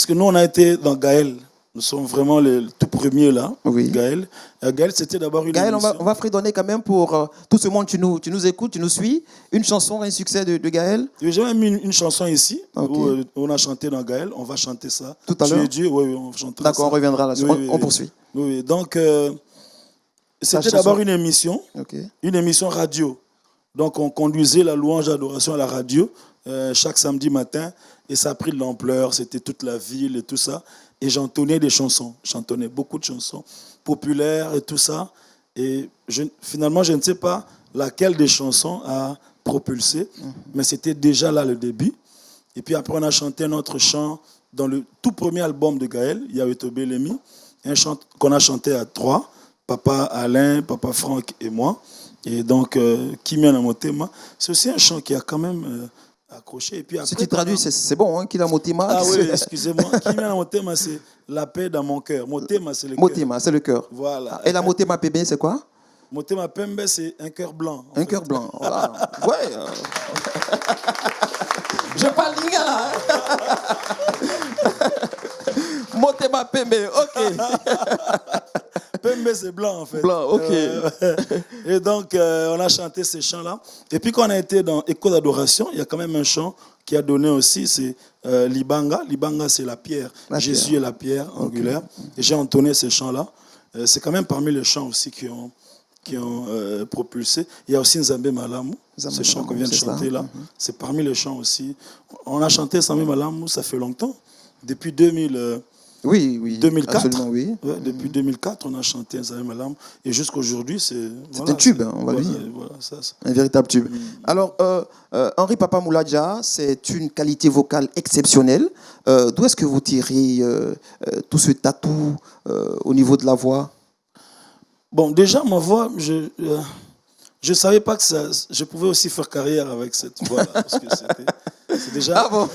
nous, on a été dans Gaël. Nous sommes vraiment les tout premiers là, Oui. Gaël. Gaël, c'était d'abord une Gaël, émission. on va fredonner quand même pour tout ce monde qui nous écoute, qui nous suit. Une chanson, un succès de Gaël. J'ai même mis une chanson ici, Ok. où on a chanté dans Gaël. On va chanter ça. Tout à Tu l'heure. es Dieu, oui, on chantera D'accord, ça. on reviendra là-dessus. Oui, On poursuit. Oui, donc, C'était chanson. d'abord Ok. une émission radio. Donc on conduisait la louange d'adoration à la radio chaque samedi matin et ça a pris de l'ampleur, c'était toute la ville et tout ça. Et j'entonnais des chansons, j'entonnais beaucoup de chansons populaires et tout ça. Et finalement, je ne sais pas laquelle des chansons a propulsé, mais c'était déjà là le début. Et puis après, on a chanté un autre chant dans le tout premier album de Gaël, Yahweh Belemi, un chant qu'on a chanté à trois, papa Alain, papa Franck et moi. Et donc, Kimi Motema, c'est aussi un chant qui a quand même accroché. Et puis après, Si tu traduis, c'est bon, hein, Kila Motima. Ah oui, excusez-moi. Kimi Motema, c'est la paix dans mon cœur. Motema, c'est le cœur. Motima, c'est le cœur. Voilà. Et la Motema PB, c'est quoi? Motema Pembe, c'est un cœur blanc. Un cœur blanc. Voilà. Ouais. Je parle lingala. Motema PB, ok. Pembe, c'est blanc, en fait. Blanc, ok. Et donc, on a chanté ces chants-là. Et puis, quand on a été dans Écho d'adoration, il y a quand même un chant qui a donné aussi, c'est Libanga. Libanga, c'est la pierre. Jésus est la pierre angulaire. Et j'ai entonné ces chants-là. C'est quand même parmi les chants aussi qui ont propulsé. Il y a aussi Nzambe Malamu, ce chant qu'on vient de chanter là. C'est parmi les chants aussi. On a chanté Nzambe Malamu, ça fait longtemps. Depuis oui, 2004. Absolument, oui. Ouais, depuis 2004, on a chanté Nzambe Malamu. Et jusqu'aujourd'hui, c'est un tube, on va dire. Voilà, ça. Un véritable tube. Alors, Henri Papa Moulaja, c'est une qualité vocale exceptionnelle. D'où est-ce que vous tirez tout ce tatou au niveau de la voix? Bon, déjà, ma voix, je savais pas que je pouvais aussi faire carrière avec cette voix-là. Parce que c'est déjà... Ah bon?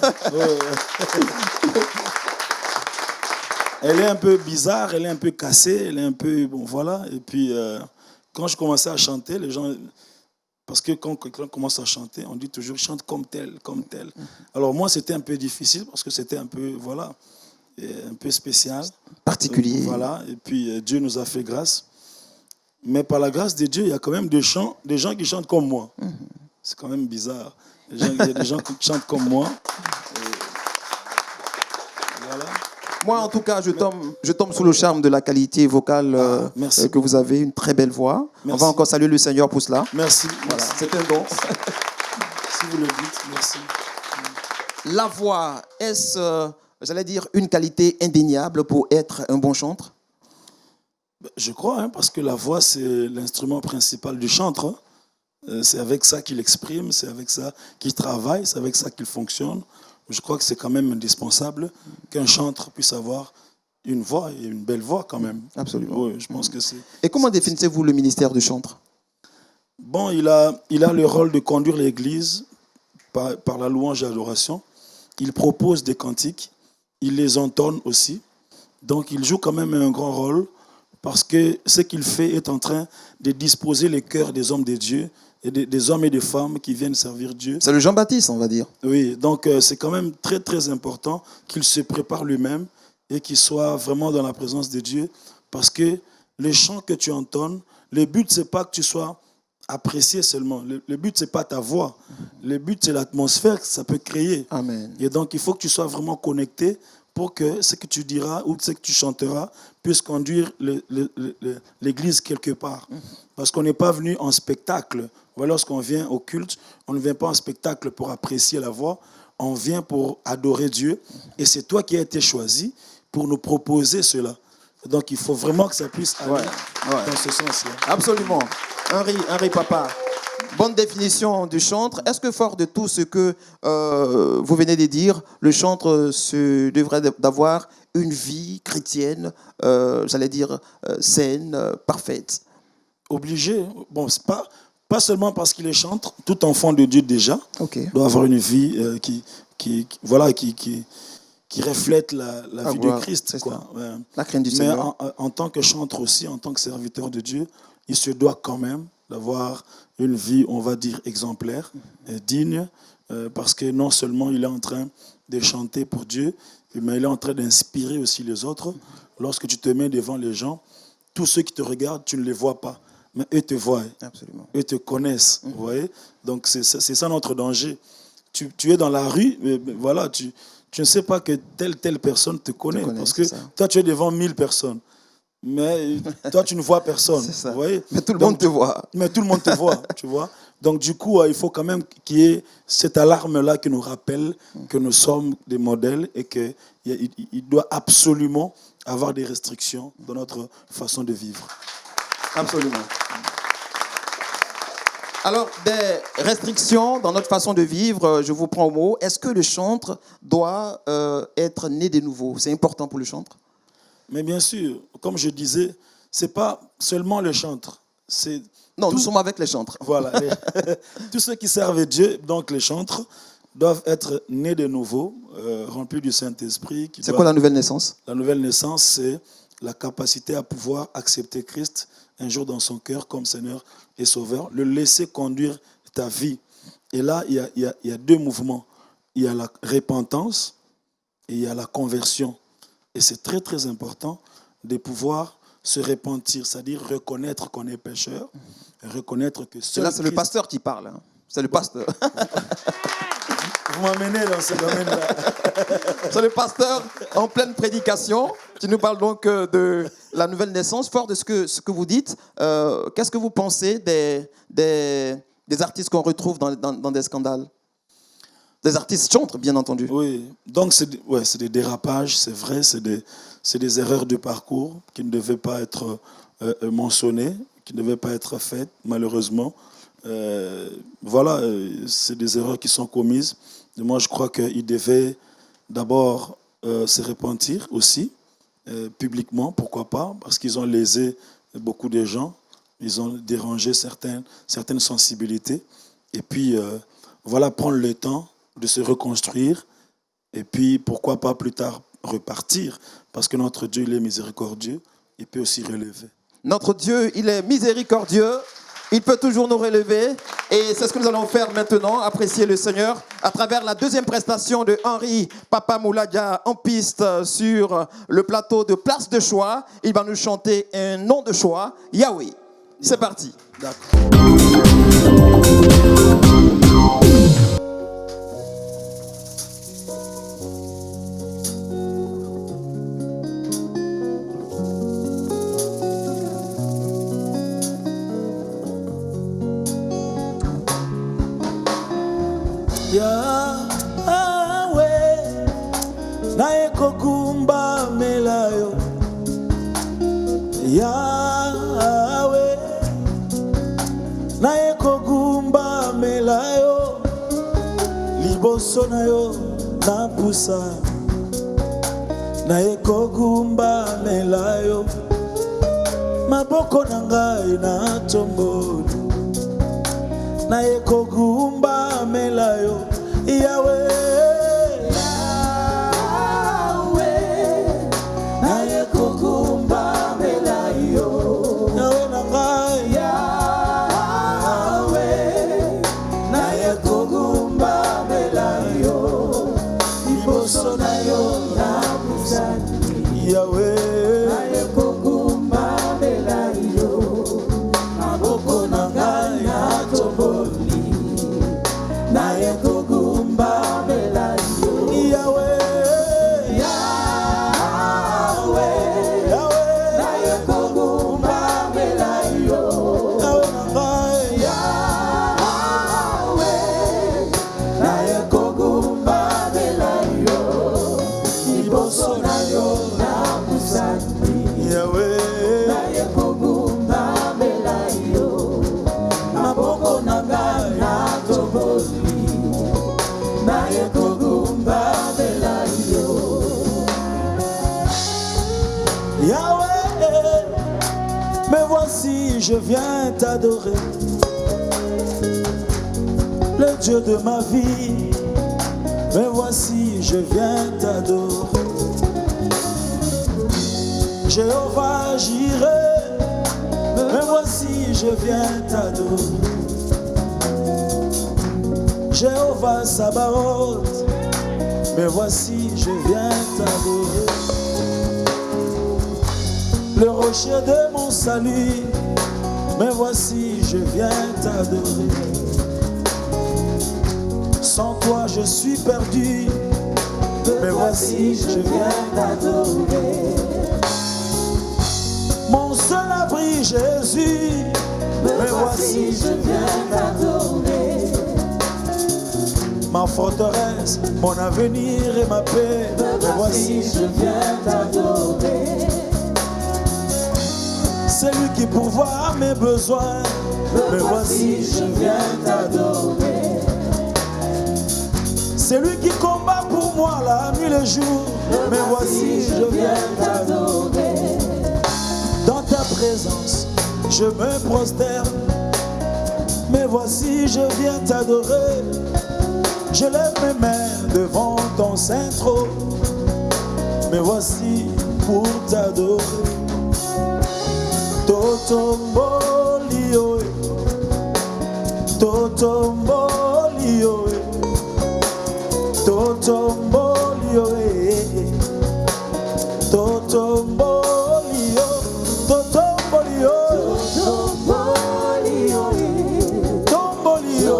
Elle est un peu bizarre, elle est un peu cassée, elle est un peu... Bon, voilà. Et puis, quand je commençais à chanter, les gens... Parce que quand quelqu'un commence à chanter, on dit toujours « chante comme tel, comme tel ». Alors moi, c'était un peu difficile parce que c'était un peu, voilà, un peu spécial. Particulier. Voilà. Et puis, Dieu nous a fait grâce. Mais par la grâce de Dieu, il y a quand même des gens qui chantent comme moi. C'est quand même bizarre. Il y a des gens qui chantent comme moi. Voilà. Moi, en tout cas, je tombe sous le charme de la qualité vocale merci. que vous avez, une très belle voix. Merci. On va encore saluer le Seigneur pour cela. Merci. Voilà, c'est un don. Si vous le dites, merci. La voix, est-ce, j'allais dire, une qualité indéniable pour être un bon chanteur? Je crois, hein, parce que la voix, c'est l'instrument principal du chanteur. C'est avec ça qu'il exprime, c'est avec ça qu'il travaille, c'est avec ça qu'il fonctionne. Je crois que c'est quand même indispensable qu'un chanteur puisse avoir une voix, et une belle voix quand même. Absolument. Oui, je pense que c'est... Et comment définissez-vous le ministère du chantre? Bon, il a le rôle de conduire l'Église par la louange et l'adoration. Il propose des cantiques, il les entonne aussi. Donc il joue quand même un grand rôle parce que ce qu'il fait est en train de disposer les cœurs des hommes de Dieu et des hommes et des femmes qui viennent servir Dieu. C'est le Jean-Baptiste, on va dire. Oui, donc c'est quand même très très important qu'il se prépare lui-même et qu'il soit vraiment dans la présence de Dieu parce que les chants que tu entonnes, le but c'est pas que tu sois apprécié seulement. Le but c'est pas ta voix. Le but c'est l'atmosphère que ça peut créer. Amen. Et donc il faut que tu sois vraiment connecté pour que ce que tu diras ou ce que tu chanteras puisse conduire l'Église quelque part. Parce qu'on n'est pas venu en spectacle. Voilà, lorsqu'on vient au culte, on ne vient pas en spectacle pour apprécier la voix, on vient pour adorer Dieu. Et c'est toi qui as été choisi pour nous proposer cela. Donc il faut vraiment que ça puisse aller dans ce sens-là. Absolument. Henri Papa, bonne définition du chantre. Est-ce que fort de tout ce que vous venez de dire, le chantre devrait d'avoir une vie chrétienne, j'allais dire saine, parfaite? Obligé. Bon, c'est pas seulement parce qu'il est chantre, tout enfant de Dieu déjà doit avoir une vie qui reflète la vie de Christ. Quoi. Ouais. La crainte du Seigneur. Mais en tant que chantre aussi, en tant que serviteur de Dieu, il se doit quand même d'avoir une vie, on va dire, exemplaire, digne, parce que non seulement il est en train de chanter pour Dieu, mais il est en train d'inspirer aussi les autres. Lorsque tu te mets devant les gens, tous ceux qui te regardent, tu ne les vois pas, mais eux te voient. Absolument. Eux te connaissent. Vous voyez. Donc c'est ça notre danger. Tu es dans la rue, mais voilà, tu ne sais pas que telle personne te connaît. Parce que toi, tu es devant 1000 personnes. Mais toi, tu ne vois personne. C'est ça. Vous voyez? Mais tout le Donc, monde te voit. Mais tout le monde te voit, tu vois. Donc, du coup, il faut quand même qu'il y ait cette alarme-là qui nous rappelle que nous sommes des modèles et qu'il doit absolument avoir des restrictions dans notre façon de vivre. Absolument. Alors, des restrictions dans notre façon de vivre, je vous prends au mot. Est-ce que le chantre doit être né de nouveau? C'est important pour le chantre? Mais bien sûr, comme je disais, ce n'est pas seulement le chantre. C'est Non, tout- nous sommes avec les chantres. Voilà. Tous ceux qui servent Dieu, donc les chantres, doivent être nés de nouveau, remplis du Saint-Esprit. C'est quoi la nouvelle naissance? La nouvelle naissance, c'est la capacité à pouvoir accepter Christ un jour dans son cœur comme Seigneur et Sauveur, le laisser conduire ta vie. Et là, il y a deux mouvements. Il y a la repentance et il y a la conversion. Et c'est très, très important de pouvoir se repentir, c'est-à-dire reconnaître qu'on est pécheur, reconnaître que Et seul là, c'est le Christ- pasteur qui parle. Hein. C'est le pasteur. Vous m'amenez dans ce domaine-là. C'est le pasteur en pleine prédication. Tu nous parles donc de la nouvelle naissance. Fort de ce que vous dites, qu'est-ce que vous pensez des artistes qu'on retrouve dans des scandales? Des artistes chantres, bien entendu. Oui, donc c'est des dérapages, c'est vrai, c'est des erreurs de parcours qui ne devaient pas être mentionnées, qui ne devaient pas être faites, malheureusement. Voilà, c'est des erreurs qui sont commises. Et moi, je crois qu'ils devaient d'abord se repentir aussi, publiquement, pourquoi pas, parce qu'ils ont lésé beaucoup de gens, ils ont dérangé certaines sensibilités. Et puis, voilà, prendre le temps de se reconstruire et puis pourquoi pas plus tard repartir parce que notre Dieu, il est miséricordieux, il peut aussi relever. Notre Dieu, il est miséricordieux. Il peut toujours nous relever. Et c'est ce que nous allons faire maintenant, apprécier le Seigneur, à travers la deuxième prestation de Henri Papa Mouladia en piste sur le plateau de Place de Choix. Il va nous chanter un nom de choix, Yahweh. C'est parti. D'accord. Yahweh, naye kokumba melayo. Yahweh, naye kokumba melayo. Liboso na yo na pusa, naye kokumba melayo. Maboko na ngai na tomboli, naye kokumba melayo. Yahweh, naye kokumba melayo. Yahweh na ngai, naye kokumba melayo. Liboso na yo na kusani, Yahweh, naye kokumba melayo. Maboko na ngai na tomboli, naye kokumba melayo. Yahweh, naye kokumba melayo. Yahweh na ngai, naye kokumba melayo. Liboso na yo na kusani, Yahweh, naye kokumba melayo. Maboko na ngai na tomboli, naye kokumba melayo. Yahweh, me voici, je viens t'adorer, le Dieu de ma vie. Me voici, je viens t'adorer, Jéhovah Jireh. Me voici, je viens t'adorer, Jéhovah Sabaoth. Me voici, je viens t'adorer, le rocher de mon salut. Me voici, je viens t'adorer. Sans toi, je suis perdu. Me voici, je viens t'adorer. Jésus, Me voici, je viens t'adorer. ma forteresse, mon avenir et ma paix. Me voici, je viens t'adorer. C'est lui qui pourvoit à mes besoins. Me voici, je viens t'adorer. C'est lui qui combat pour moi la nuit et le jour. Me voici, je viens t'adorer. Dans ta présence, je me prosterne. Mais voici, je viens t'adorer. Je lève mes mains devant ton saint trône. Mais voici pour t'adorer. Totombolio, Totombolio, Totombolio, Totombolio, Totombolio, Tombolio,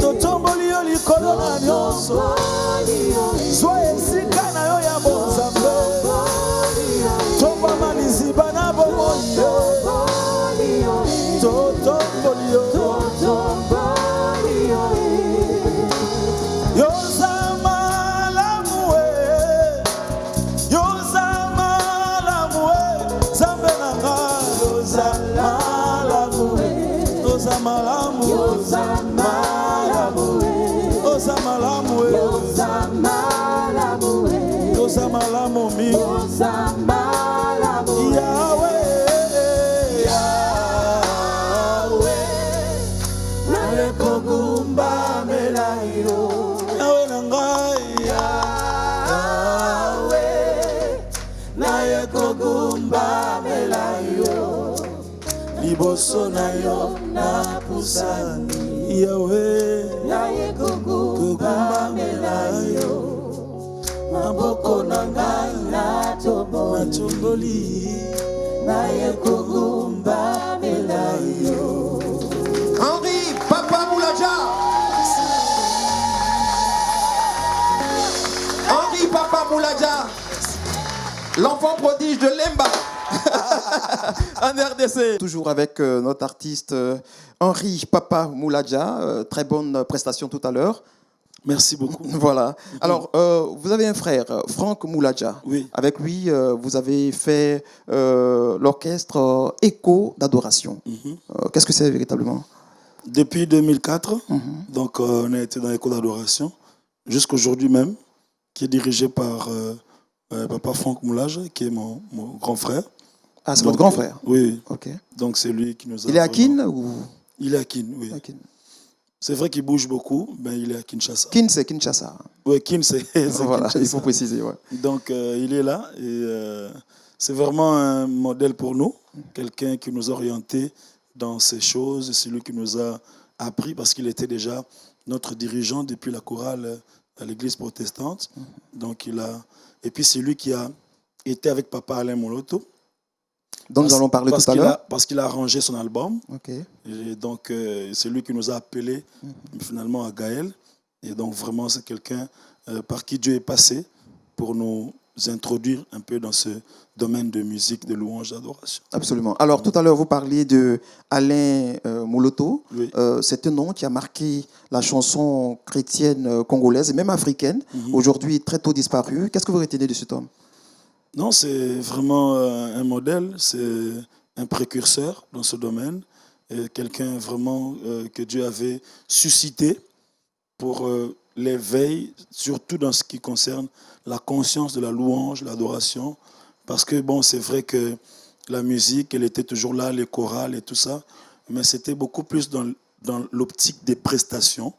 Totombolio, likolo na nyonso. Soyez esika na yo ya bonzambe. Tombama liziba na bomoyo. Totombolio, Yozama lamue, Yozama lamue, Zambe nanga, Yozama lamue, Yozama lamue, Yozama lamue, Yozama lamue, Yozama lamue, Yahweh, Yahweh, Naye kogumba melayo. Yahweh nangai, Yahweh, naye kogumba melayo. liboso na yo Napusani, Yahweh, naye kogumba melayo. Maboko na ngai natomboli, matomboli. naye kogumba melayo. Henri Papa Moulaja. Henri Papa Moulaja. L'enfant prodige de Lemba. En RDC. Toujours avec notre artiste Henri Papa Moulaja. Très bonne prestation tout à l'heure. Merci beaucoup. Voilà. Alors, vous avez un frère, Franck Moulaja. Oui. Avec lui, vous avez fait l'orchestre Écho d'adoration. Qu'est-ce que c'est véritablement? Depuis 2004, donc on a été dans l'école d'adoration, jusqu'aujourd'hui même, qui est dirigé par Papa Franck Moulage, qui est mon grand frère. Ah, c'est Donc, votre grand frère? Oui. Ok. Donc c'est lui qui nous a... Il est à vraiment- Kin ou... Il est à Kin, oui. À Kin. C'est vrai qu'il bouge beaucoup, mais il est à Kinshasa. Kin, c'est Kinshasa. Oui, Kin, c'est Voilà, Kinshasa. il faut préciser. Ouais. Donc il est là et c'est vraiment un modèle pour nous, quelqu'un qui nous a orientés dans ces choses, c'est lui qui nous a appris parce qu'il était déjà notre dirigeant depuis la chorale à l'église protestante. Donc et puis c'est lui qui a été avec Papa Alain Moloto. Donc nous allons parler tout à l'heure. Parce qu'il a arrangé son album. Ok. Et donc c'est lui qui nous a appelés finalement à Gaël. Et donc vraiment c'est quelqu'un par qui Dieu est passé pour nous introduire un peu dans ce domaine de musique, de louange, d'adoration. Absolument. Alors tout à l'heure vous parliez de Alain Moloto. Oui. C'est un nom qui a marqué la chanson chrétienne congolaise et même africaine. Aujourd'hui très tôt disparu. Qu'est-ce que vous retenez de cet homme? Non, c'est vraiment un modèle, c'est un précurseur dans ce domaine, et quelqu'un vraiment que Dieu avait suscité pour l'éveil, surtout dans ce qui concerne la conscience de la louange, l'adoration, parce que bon, c'est vrai que la musique, elle était toujours là, les chorales et tout ça, mais c'était beaucoup plus dans l'optique des prestations,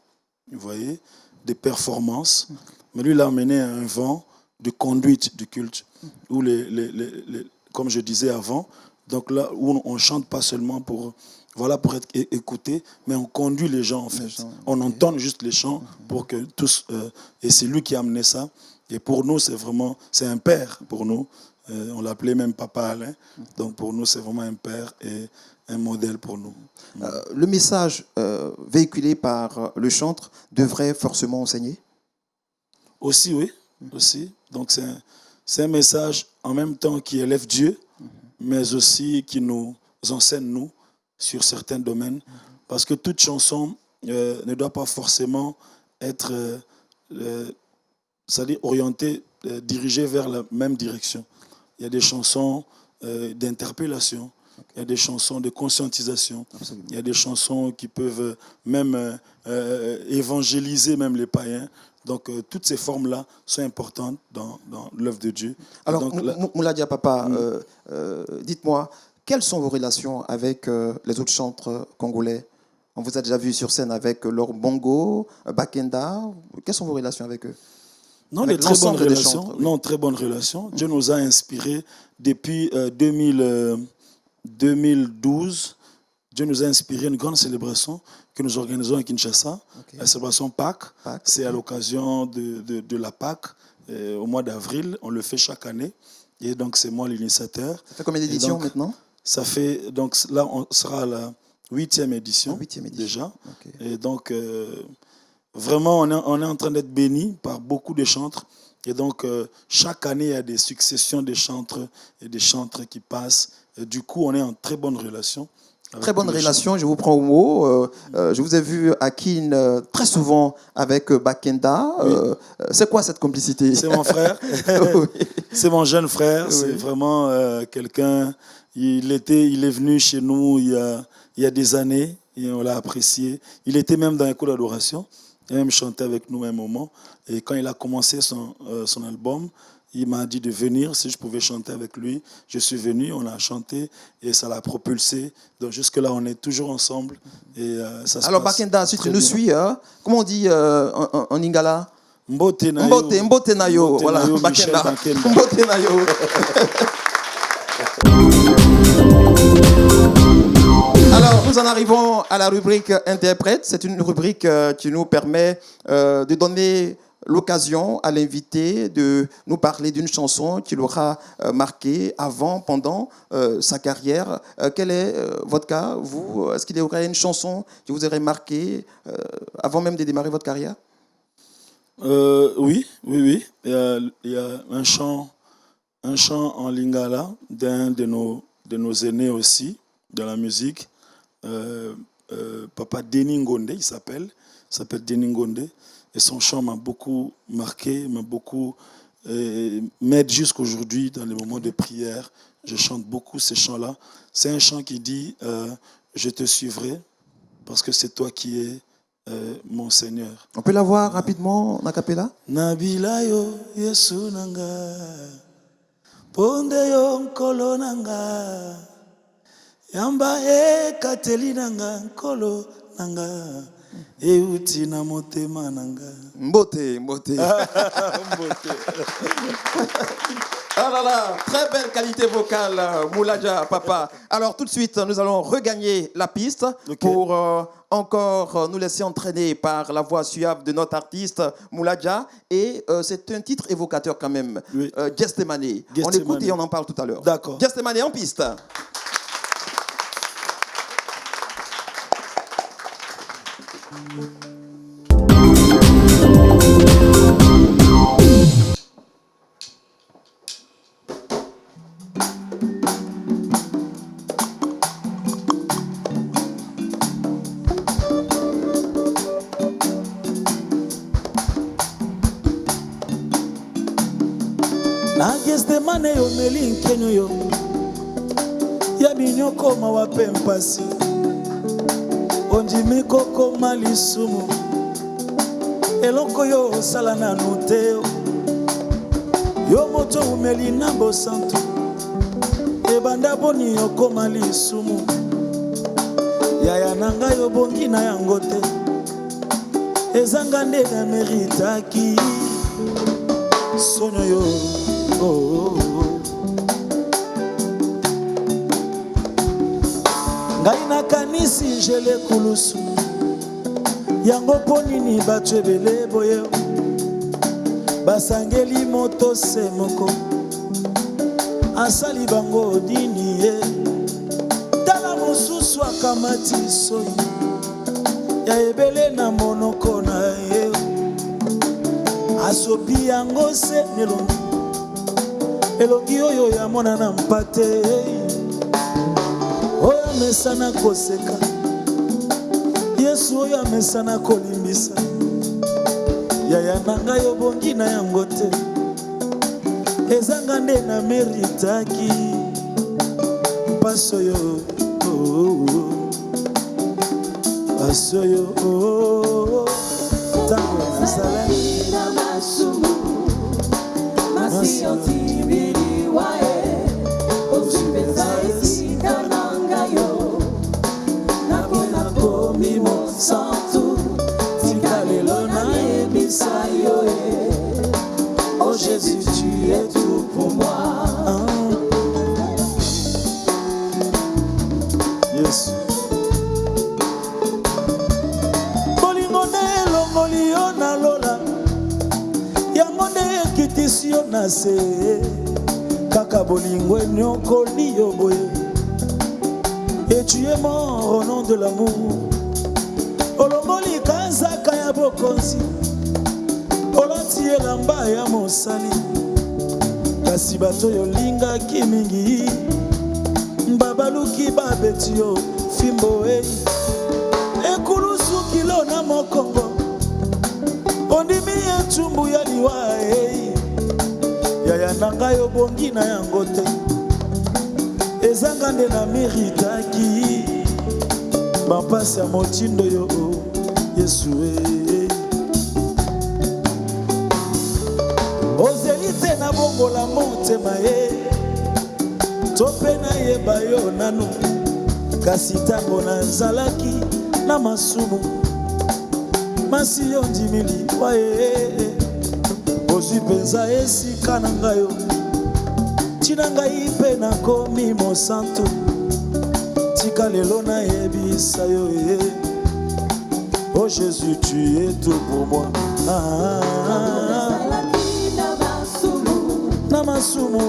vous voyez, des performances. Mais lui, il a amené un vent de conduite du culte, où comme je disais avant, donc là où on chante pas seulement pour être écouté, mais on conduit les gens en fait. On entend juste les chants pour que tous, et c'est lui qui a amené ça. Et pour nous, c'est un père pour nous. On l'appelait même Papa Alain. Donc pour nous, c'est vraiment un père et un modèle pour nous. Le message véhiculé par le chantre devrait forcément enseigner? Aussi, oui. Aussi. Donc c'est un message en même temps qui élève Dieu, mais aussi qui nous enseigne, nous, sur certains domaines. Parce que toute chanson ne doit pas forcément être c'est-à-dire orientée, dirigée vers la même direction. Il y a des chansons d'interpellation, il y a des chansons de conscientisation, Absolument. il y a des chansons qui peuvent même évangéliser même les païens. Donc toutes ces formes-là sont importantes dans l'œuvre de Dieu. Alors, Donc, Mouladia Papa, dites-moi, quelles sont vos relations avec les autres chantres congolais? On vous a déjà vu sur scène avec Laure Bongo, Bakenda. Quelles sont vos relations avec eux? non, avec des très bonnes l'ensemble des relations. chantres, oui. Non, très bonnes relations. Dieu nous a inspirés depuis 2012. Dieu nous a inspiré une grande célébration que nous organisons à Kinshasa, Ok. la célébration Pâques. Pâques, C'est à ok. l'occasion de la Pâques, au mois d'avril. On le fait chaque année. Et donc, c'est moi l'initiateur. Ça fait combien Et d'éditions donc, maintenant? Ça fait, donc là, on sera à la 8e édition, La 8e édition. déjà. Ok. Et donc, vraiment, on est en train d'être bénis par beaucoup de chantres. Et donc, chaque année, il y a des successions de chantres et des chantres qui passent. Et du coup, on est en très bonne relation. avec Très bonne tous les relation, je vous prends au mot. Je vous ai vu à Kin très souvent avec Bakenda. C'est quoi cette complicité? C'est mon frère, Oui. c'est mon jeune frère, c'est Oui. vraiment quelqu'un, il est venu chez nous il y a des années et on l'a apprécié. Il était même dans l'école d'adoration, il a même chanté avec nous un moment. Et quand il a commencé son album, il m'a dit de venir, si je pouvais chanter avec lui. Je suis venu, on a chanté et ça l'a propulsé. Donc jusque-là, on est toujours ensemble et ça se Alors passe Bakenda, si tu très nous bien. suis, hein, comment on dit en Lingala? Mbote na yo. Mbote na yo. Mbote Voilà, na yo, Michel Bakenda. Bakenda. Mbote na yo. Alors, nous en arrivons à la rubrique interprète. C'est une rubrique qui nous permet de donner l'occasion à l'invité de nous parler d'une chanson qui l'aura marqué avant, pendant sa carrière. Quel est votre cas, vous? Est-ce qu'il y aurait une chanson qui vous aurait marqué avant même de démarrer votre carrière? Oui. Il y a un chant en lingala d'un de nos aînés aussi dans la musique. Papa Denis Ngonde, il s'appelle Denis Ngonde. Et son chant m'a beaucoup marqué, m'aide jusqu'aujourd'hui dans les moments de prière. Je chante beaucoup ces chants-là. C'est un chant qui dit je te suivrai parce que c'est toi qui es mon Seigneur. On peut la voir rapidement en a cappella? Nabila yo Yesu nanga, ponde yo nkolo nanga, yamba e kateli nanga nkolo nanga, euti na motema nanga. Mbote. Mbote. Ah là là, très belle qualité vocale, Mouladia Papa. Alors tout de suite, nous allons regagner la piste pour encore nous laisser entraîner par la voix suave de notre artiste Mouladia. Et c'est un titre évocateur quand même, Oui. Gestemane. On Gestemane. écoute et on en parle tout à l'heure. D'accord. Gestemane en piste. Na Gestemane yo meli nkenyo yo ya binyoko mawa pe mpasi ondimi kokoma lisumu eloko yo osala nanu te yo moto umeli na bosantu ebanda boni okoma lisumu yaya na ngai obongi na yango te ezanga nde na meritaki sonyo yo ngai nakanisi njele kulusu yango mpo nini bato ebele boye basangeli moto se moko asali bango dini ye tala mosusu akamati soi ya ebele na monoko na ye asopi yango se nelongi elongi oyo ya mona na mpate oyo amesana koseka Yesu oyo amesana kolimbisa yaya na ngai obongi na yango te ezanga nde na meritaki paso yo paso yo tango nazalaki na masumu masi otibili wae ozipeza esika na ngayo nakona komi mosantu tika lelo nayebisa yo oh Jésus tu es tout pour moi Yes bolingo nde elongoli yo na lola yango nde ekitisi yo na se kaka bolingo enyokoli yo boye et tu es mort au nom de l'amour olomboli kazaka ya bokonzi olati elamba ya mosali kasi bato yolingaki mingi babaluki babeti yo fimbo ekulusu kilo na mokongo ondimi etumbu ya liwa yaya na ngai obongi na yango te ezanga nde na meritaki bampasi ya motindo yo Yesu ozeli te na bongola motema to mpe nayeba yo nanu kasi ntango nazalaki na masumu masi yo ndimili waye ozwi mpenza esika na ngai ntina ngai mpe nakomi mosantu tika lelo nayebisa yo oh Jésus tu es tout pour moi na masumu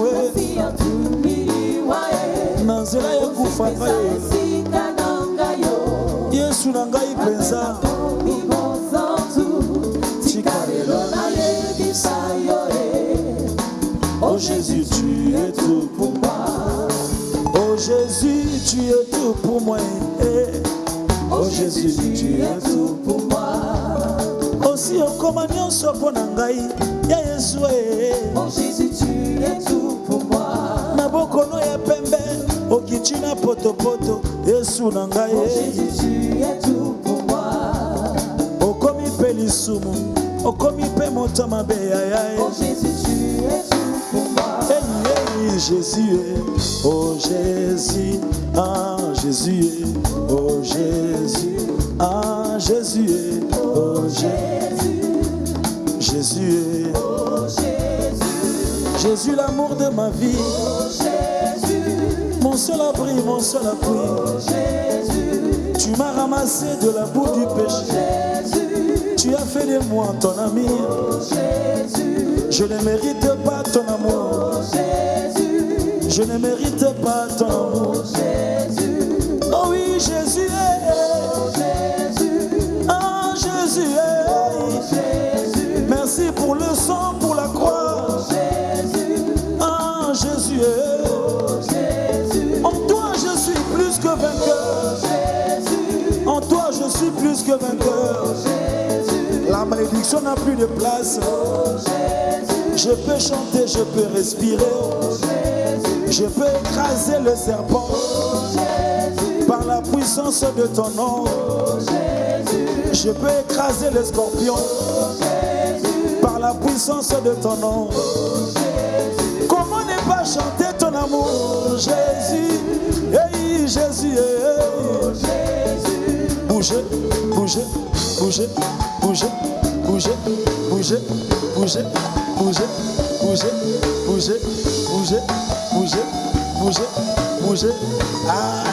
na nzela ya kufa ngai Yesu na ngai mpenza tika lelo nayebisa yo oh Jésus tu es tout pour moi oh Jésus tu es tout pour moi oh Jésus tu es tout pour moi aussi okoma nyonso mpo na ngai ya Yesu oh Jésus tu es tout pour moi na bokono ya pembe okiti na potopoto Yesu na ngai oh Jésus tu es tout pour moi okomi mpe lisumu okomi mpe moto mabe oh Jésus tu es tout pour moi hey Jésus oh Jésus ah Jésus oh Jésus ah Jésus oh Jésus Jésus oh Jésus Jésus l'amour de ma vie oh Jésus mon seul abri mon seul appui oh Jésus tu m'as ramassé de la boue du péché Jésus tu as fait de moi ton ami oh Jésus je ne mérite pas ton amour oh Jésus je ne mérite pas ton amour Jésus oh oui Jésus oh Jésus ah Jésus Jésus merci pour le sang pour la croix Jésus ah Jésus oh Jésus en toi je suis plus que vainqueur Jésus en toi je suis plus que vainqueur Jésus la malédiction n'a plus de place oh Jésus je peux chanter je peux respirer oh Jésus je peux écraser le serpent oh Jésus par la puissance de ton nom oh Jésus je peux écraser le scorpion oh Jésus par la puissance de ton nom comment ne pas chanter ton amour Jésus hey Jésus oh Jésus bougez bougez bougez bougez bougez bougez bougez bougez bougez bougez bougez bougez bougez bougez ah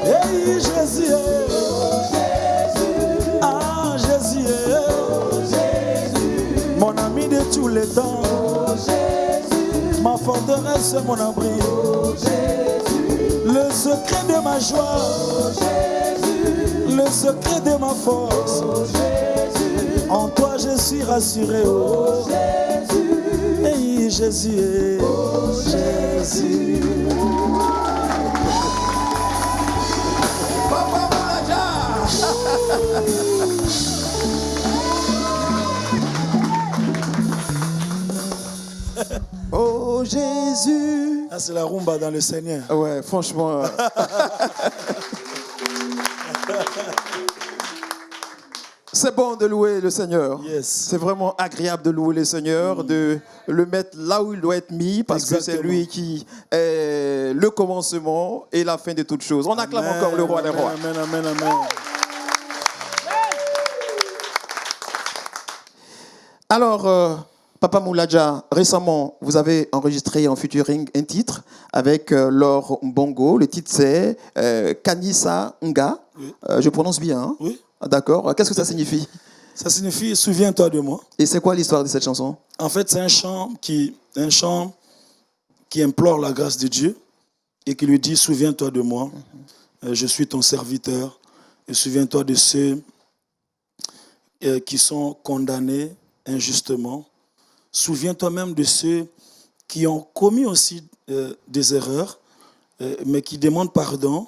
hey Jésus oh Jésus ah Jésus tous les temps. Ma forteresse, mon abri. Le secret de ma joie. Le secret de ma force. En toi je suis rassuré. Oh Jésus. Hey, Jésus. Oh Jésus. Papa Moulaja. Oh Jésus. Ah, c'est la rumba dans le Seigneur. Ouais, franchement. C'est bon de louer le Seigneur. Yes. C'est vraiment agréable de louer le Seigneur, de le mettre là où il doit être mis, parce que c'est lui qui est le commencement et la fin de toutes choses. On acclame encore le roi des rois. Amen, amen, amen. Alors, Papa Moulaja, récemment, vous avez enregistré en featuring un titre avec Laure Mbongo. Le titre, c'est Kanisa Nga. Oui. Je prononce bien, hein? Oui. Ah, d'accord. Qu'est-ce que ça signifie? Ça signifie souviens-toi de moi. Et c'est quoi l'histoire de cette chanson? En fait, c'est un chant qui implore la grâce de Dieu et qui lui dit souviens-toi de moi. Je suis ton serviteur. Et souviens-toi de ceux qui sont condamnés injustement. Souviens-toi même de ceux qui ont commis aussi des erreurs, mais qui demandent pardon,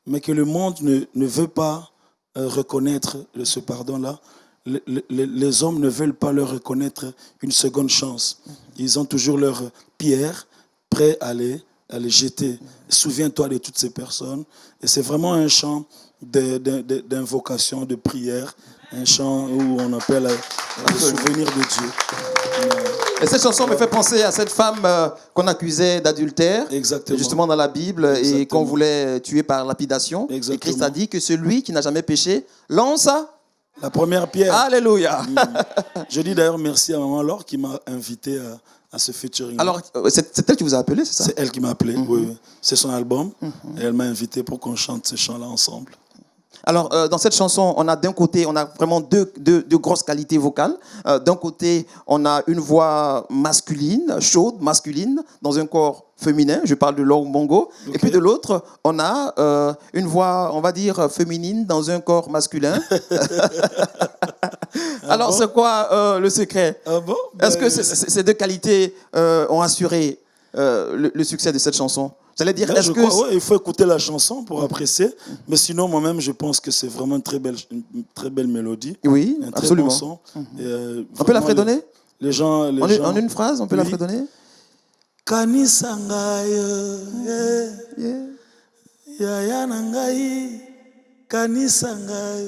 mais que le monde ne veut pas reconnaître ce pardon-là. Les hommes ne veulent pas leur reconnaître une seconde chance. Ils ont toujours leur pierre prêt à les jeter. Souviens-toi de toutes ces personnes. Et c'est vraiment un chant d'invocation, de prière, un chant où on appelle le souvenir de Dieu. Et cette chanson me fait penser à cette femme qu'on accusait d'adultère, Exactement. justement dans la Bible, Exactement. et qu'on voulait tuer par lapidation. Exactement. Et Christ a dit que celui qui n'a jamais péché lance. La première pierre. Alléluia. Je dis d'ailleurs merci à maman Laure qui m'a invité à ce featuring. Alors, c'est elle qui vous a appelé, c'est ça? C'est elle qui m'a appelé, oui. C'est son album. Et elle m'a invité pour qu'on chante ce chant-là ensemble. Alors, dans cette chanson, on a d'un côté, on a vraiment deux grosses qualités vocales. D'un côté, on a une voix masculine, chaude, masculine, dans un corps féminin. Je parle de Laure Mbongo. Okay. Et puis de l'autre, on a une voix, on va dire, féminine dans un corps masculin. Alors, c'est quoi le secret? Ah bon? Est-ce que ces deux qualités ont assuré le succès de cette chanson? J'allais dire, est-ce que... Ouais, il faut écouter la chanson pour apprécier. Mais sinon, moi-même, je pense que c'est vraiment une très belle mélodie. Oui, un très absolument. bon son. Et, On peut la fredonner? Les gens, En une phrase, on peut la fredonner? Kanisa ngai, yaya na ngai, kanisa ngai,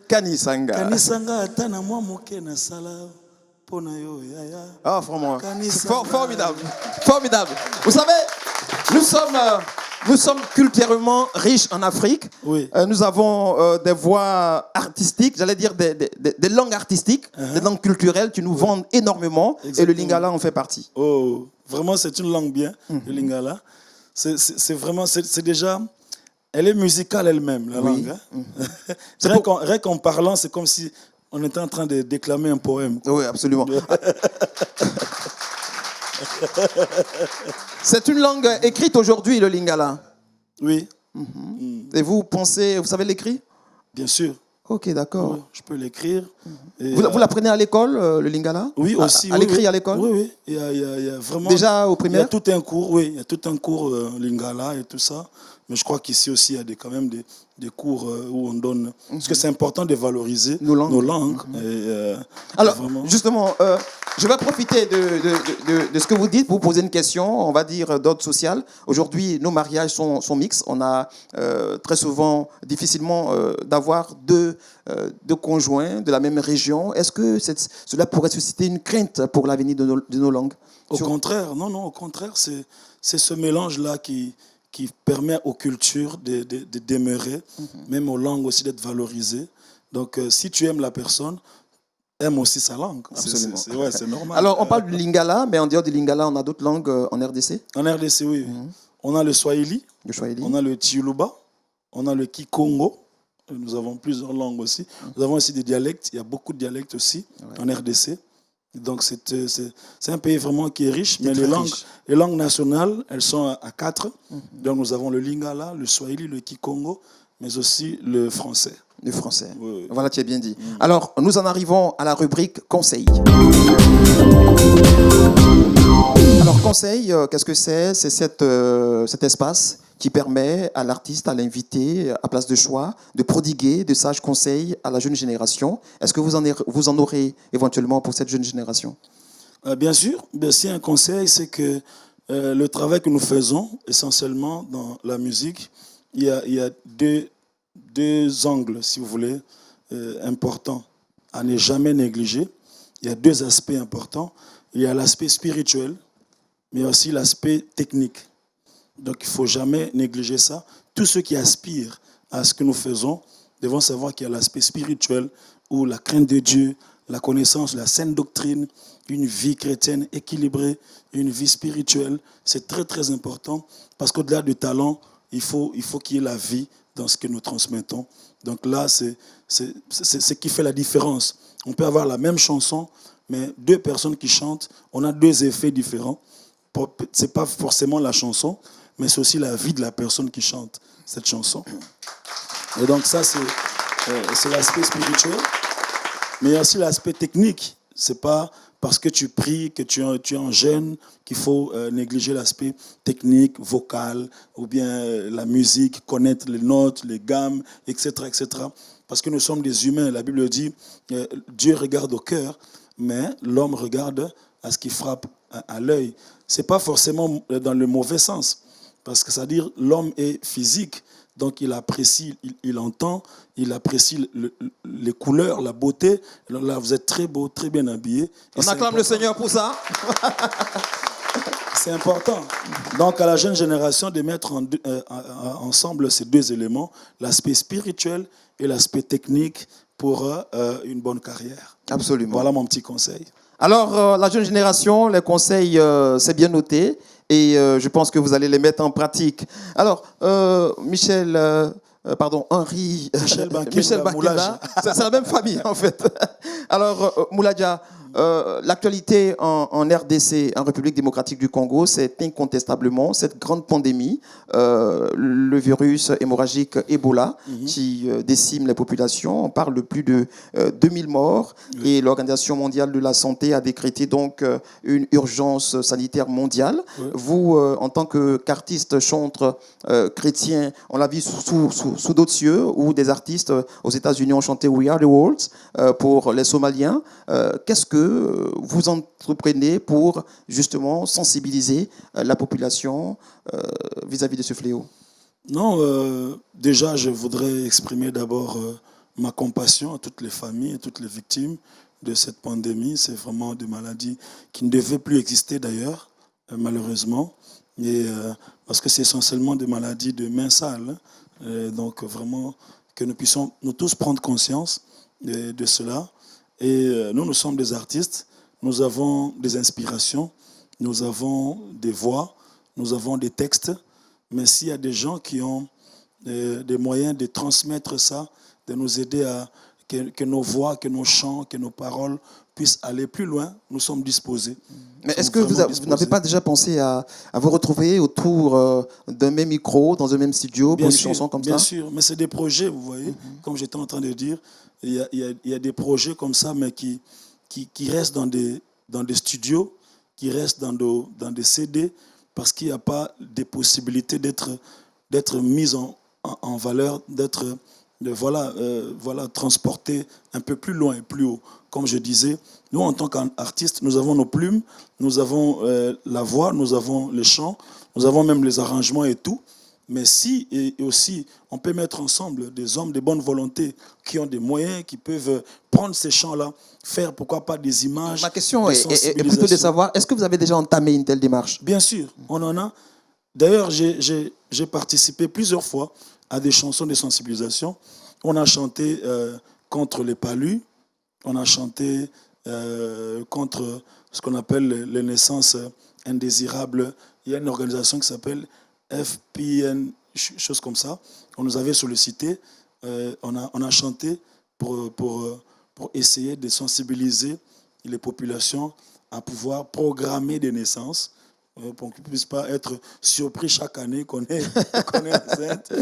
Kanisanga. kanisa ngai ata na mwa moke na sala pona yo yaya. Ah, vraiment. Kanisanga. Formidable. Formidable. Vous savez, nous sommes culturellement riches en Afrique. Oui. Nous avons des voix artistiques, j'allais dire des langues artistiques, des langues culturelles qui nous vendent énormément. Exactement. Et le lingala en fait partie. Oh, vraiment, c'est une langue bien, le lingala. C'est vraiment, c'est déjà, elle est musicale elle-même, la langue. Hein? Rien qu'en parlant, c'est comme si on était en train de déclamer un poème. Oui, absolument. C'est une langue écrite aujourd'hui, le lingala. Oui. Et vous savez l'écrit? Bien sûr. Ok, d'accord. Oui, je peux l'écrire. Et, Vous l'apprenez à l'école, le lingala? Oui, aussi. À l'écrit à l'école? Oui, oui. Il y a vraiment... Déjà au Il y a primaire? tout un cours, oui. Il y a tout un cours lingala et tout ça. Mais je crois qu'ici aussi, il y a quand même des cours où on donne... Parce que c'est important de valoriser Nos langues. Et, Alors, vraiment... justement, je vais profiter de ce que vous dites pour vous poser une question, on va dire, d'ordre social. Aujourd'hui, nos mariages sont mixtes. On a très souvent, difficilement, d'avoir deux conjoints de la même région. Est-ce que cela pourrait susciter une crainte pour l'avenir de nos langues? Au contraire, non, au contraire, c'est ce mélange-là qui permet aux cultures de demeurer, même aux langues aussi d'être valorisées. Donc, si tu aimes la personne, aime aussi sa langue. Absolument. C'est normal. Alors, on parle du lingala, mais en dehors du lingala, on a d'autres langues en RDC? En RDC, oui. On a le Swahili, Le Swahili. on a le Tshilouba, on a le Kikongo. Nous avons plusieurs langues aussi. Nous avons aussi des dialectes. Il y a beaucoup de dialectes aussi en RDC. Donc c'est un pays vraiment qui est riche, mais très riche. les langues nationales, elles sont à 4. Donc nous avons le Lingala, le Swahili, le Kikongo, mais aussi le français. Le français. Oui, oui. Voilà, tu as bien dit. Alors, nous en arrivons à la rubrique conseil. Alors, conseil, qu'est-ce que c'est? C'est cet espace qui permet à l'artiste, à l'invité, à place de choix, de prodiguer de sages conseils à la jeune génération. Est-ce que vous en aurez éventuellement pour cette jeune génération? Bien sûr, si un conseil, c'est que le travail que nous faisons, essentiellement dans la musique, il y a deux angles, si vous voulez, importants à ne jamais négliger. Il y a deux aspects importants. Il y a l'aspect spirituel, mais aussi l'aspect technique. Donc il ne faut jamais négliger ça. Tous ceux qui aspirent à ce que nous faisons devront savoir qu'il y a l'aspect spirituel où la crainte de Dieu, la connaissance, la saine doctrine, une vie chrétienne équilibrée, une vie spirituelle, c'est très très important parce qu'au-delà du talent, il faut qu'il y ait la vie dans ce que nous transmettons. Donc là, c'est ce qui fait la différence. On peut avoir la même chanson, mais deux personnes qui chantent, on a deux effets différents. Ce n'est pas forcément la chanson, mais c'est aussi la vie de la personne qui chante cette chanson. Et donc ça, c'est l'aspect spirituel. Mais il y a aussi l'aspect technique. Ce n'est pas parce que tu pries, que tu es en jeûne, qu'il faut négliger l'aspect technique, vocal, ou bien la musique, connaître les notes, les gammes, etc., etc. Parce que nous sommes des humains. La Bible dit, Dieu regarde au cœur, mais l'homme regarde à ce qui frappe à l'œil. Ce n'est pas forcément dans le mauvais sens. Parce que c'est-à-dire l'homme est physique, donc il apprécie, il entend, il apprécie les couleurs, la beauté. Alors là, vous êtes très beau, très bien habillé. On acclame le Seigneur pour ça. C'est important. Donc à la jeune génération de mettre ensemble ces deux éléments, l'aspect spirituel et l'aspect technique pour une bonne carrière. Absolument. Voilà mon petit conseil. Alors, la jeune génération, les conseils, c'est bien noté et je pense que vous allez les mettre en pratique. Alors, Henri, Michel Bakenda, c'est la même famille en fait. Alors, Mouladja, l'actualité en RDC, en République démocratique du Congo, c'est incontestablement cette grande pandémie, le virus hémorragique Ebola, qui décime les populations. On parle de plus de 2000 morts et l'Organisation mondiale de la santé a décrété donc une urgence sanitaire mondiale. Vous, en tant qu'artiste, chanteur chrétien, on l'a vu sous d'autres cieux, où des artistes aux États-Unis ont chanté We Are the World pour les Somaliens. Qu'est-ce que vous entreprenez pour justement sensibiliser la population vis-à-vis de ce fléau? Non, déjà, je voudrais exprimer d'abord ma compassion à toutes les familles et toutes les victimes de cette pandémie. C'est vraiment des maladies qui ne devaient plus exister d'ailleurs, malheureusement. Et, parce que c'est essentiellement des maladies de mains sales. Donc vraiment que nous puissions nous tous prendre conscience de cela. Et nous sommes des artistes, nous avons des inspirations, nous avons des voix, nous avons des textes. Mais s'il y a des gens qui ont des moyens de transmettre ça, de nous aider à que nos voix, que nos chants, que nos paroles puissent aller plus loin, nous sommes disposés. Mais est-ce que vous n'avez pas déjà pensé à vous retrouver autour d'un même micro, dans un même studio, pour une chanson comme ça? Bien sûr, mais c'est des projets, vous voyez, comme j'étais en train de dire, il y a des projets comme ça, mais qui restent dans des studios, qui restent dans des CD, parce qu'il n'y a pas des possibilités d'être mis en valeur, transporté un peu plus loin et plus haut. Comme je disais, nous, en tant qu'artistes, nous avons nos plumes, nous avons la voix, nous avons les chants, nous avons même les arrangements et tout. Mais si, et aussi, on peut mettre ensemble des hommes de bonne volonté qui ont des moyens, qui peuvent prendre ces chants-là, faire, pourquoi pas, des images. Ma question est plutôt de savoir, est-ce que vous avez déjà entamé une telle démarche? Bien sûr, on en a. D'ailleurs, j'ai participé plusieurs fois à des chansons de sensibilisation. On a chanté contre les palus, on a chanté contre ce qu'on appelle les naissances indésirables. Il y a une organisation qui s'appelle FPN, chose comme ça. On nous avait sollicité, on a chanté pour essayer de sensibiliser les populations à pouvoir programmer des naissances pour qu'ils ne puissent pas être surpris chaque année qu'on est, qu'on est enceinte.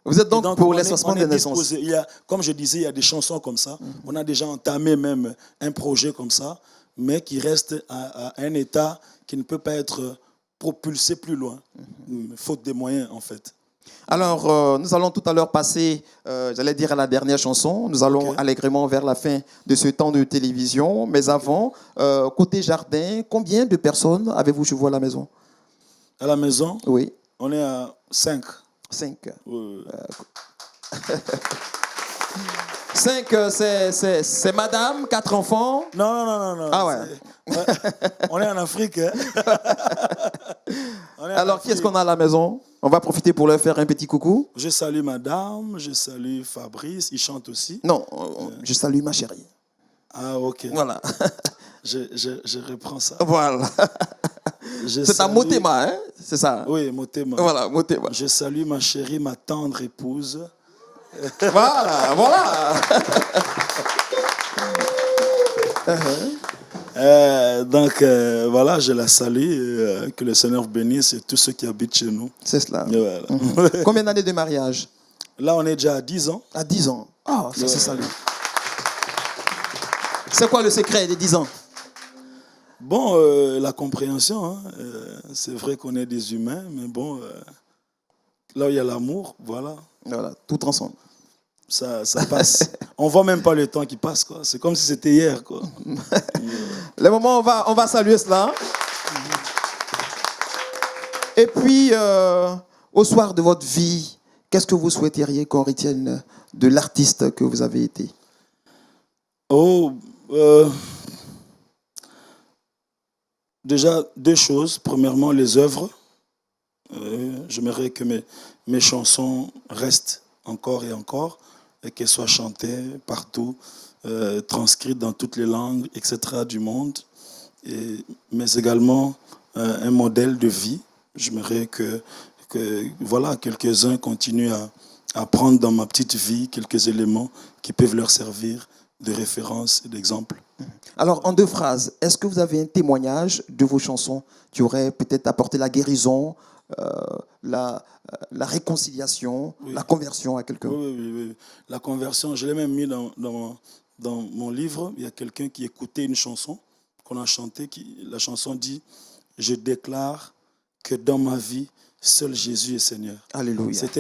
Vous êtes Et donc donc, pour on est l'espacement des naissances. disposé. Comme je disais, il y a des chansons comme ça. On a déjà entamé même un projet comme ça, mais qui reste à un état qui ne peut pas être propulsé plus loin, faute des moyens en fait. Alors, nous allons tout à l'heure passer, j'allais dire à la dernière chanson. Nous allons Ok. allègrement vers la fin de ce temps de télévision. Mais avant, côté jardin, combien de personnes avez-vous chez vous à la maison? À la maison, Oui, on est à 5. 5. Oui. 5, c'est madame, 4 enfants. Non. Ah ouais. On est en Afrique. Hein? On est en Alors, qui est-ce Afrique. qu'on a à la maison? On va profiter pour leur faire un petit coucou. Je salue madame, je salue Fabrice, il chante aussi. Non, je salue ma chérie. Ah, ok. Voilà. Je reprends ça. Voilà. Je C'est un salue- Motema, hein? C'est ça. Oui, Motema. Voilà, Motema. Je salue ma chérie, ma tendre épouse. Voilà, voilà. Voilà, je la salue. Que le Seigneur bénisse et tous ceux qui habitent chez nous. C'est cela. Et voilà. Combien d'années de mariage? Là, on est déjà à 10 ans. À 10 ans. Ah, ça c'est salut. C'est quoi le secret des 10 ans? Bon, la compréhension, hein, c'est vrai qu'on est des humains, mais bon, là où il y a l'amour, voilà, Voilà, tout ensemble. ça passe. On voit même pas le temps qui passe, quoi. C'est comme si c'était hier, quoi. Le moment, on va saluer cela. Et puis, au soir de votre vie, qu'est-ce que vous souhaiteriez qu'on retienne de l'artiste que vous avez été? Oh, déjà, deux choses. Premièrement, les œuvres. J'aimerais que mes chansons restent encore et encore et qu'elles soient chantées partout, transcrites dans toutes les langues, etc. du monde. Mais également un modèle de vie. J'aimerais que voilà, quelques-uns continuent à prendre dans ma petite vie quelques éléments qui peuvent leur servir de référence et d'exemple. Alors, en 2 phrases, est-ce que vous avez un témoignage de vos chansons qui aurait peut-être apporté la guérison, la réconciliation, Oui. la conversion à quelqu'un? Oui. La conversion, je l'ai même mis dans mon livre. Il y a quelqu'un qui écoutait une chanson qu'on a chantée. La chanson dit « Je déclare que dans ma vie, seul Jésus est Seigneur ». Alléluia. C'est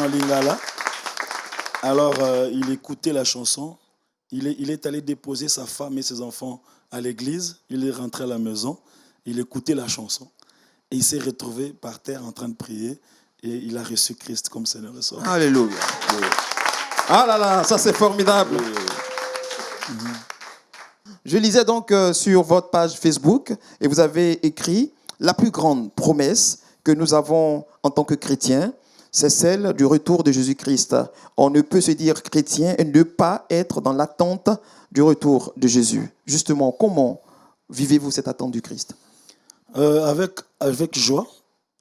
en lingala. Alors, il écoutait la chanson. Il est allé déposer sa femme et ses enfants à l'église. Il est rentré à la maison. Il écoutait la chanson. Et il s'est retrouvé par terre en train de prier. Et il a reçu Christ comme Seigneur et Sauveur. Alléluia. Ah là là, ça c'est formidable. Je lisais donc sur votre page Facebook et vous avez écrit « La plus grande promesse que nous avons en tant que chrétiens, c'est celle du retour de Jésus-Christ. On ne peut se dire chrétien et ne pas être dans l'attente du retour de Jésus. » Justement, comment vivez-vous cette attente du Christ? Avec joie,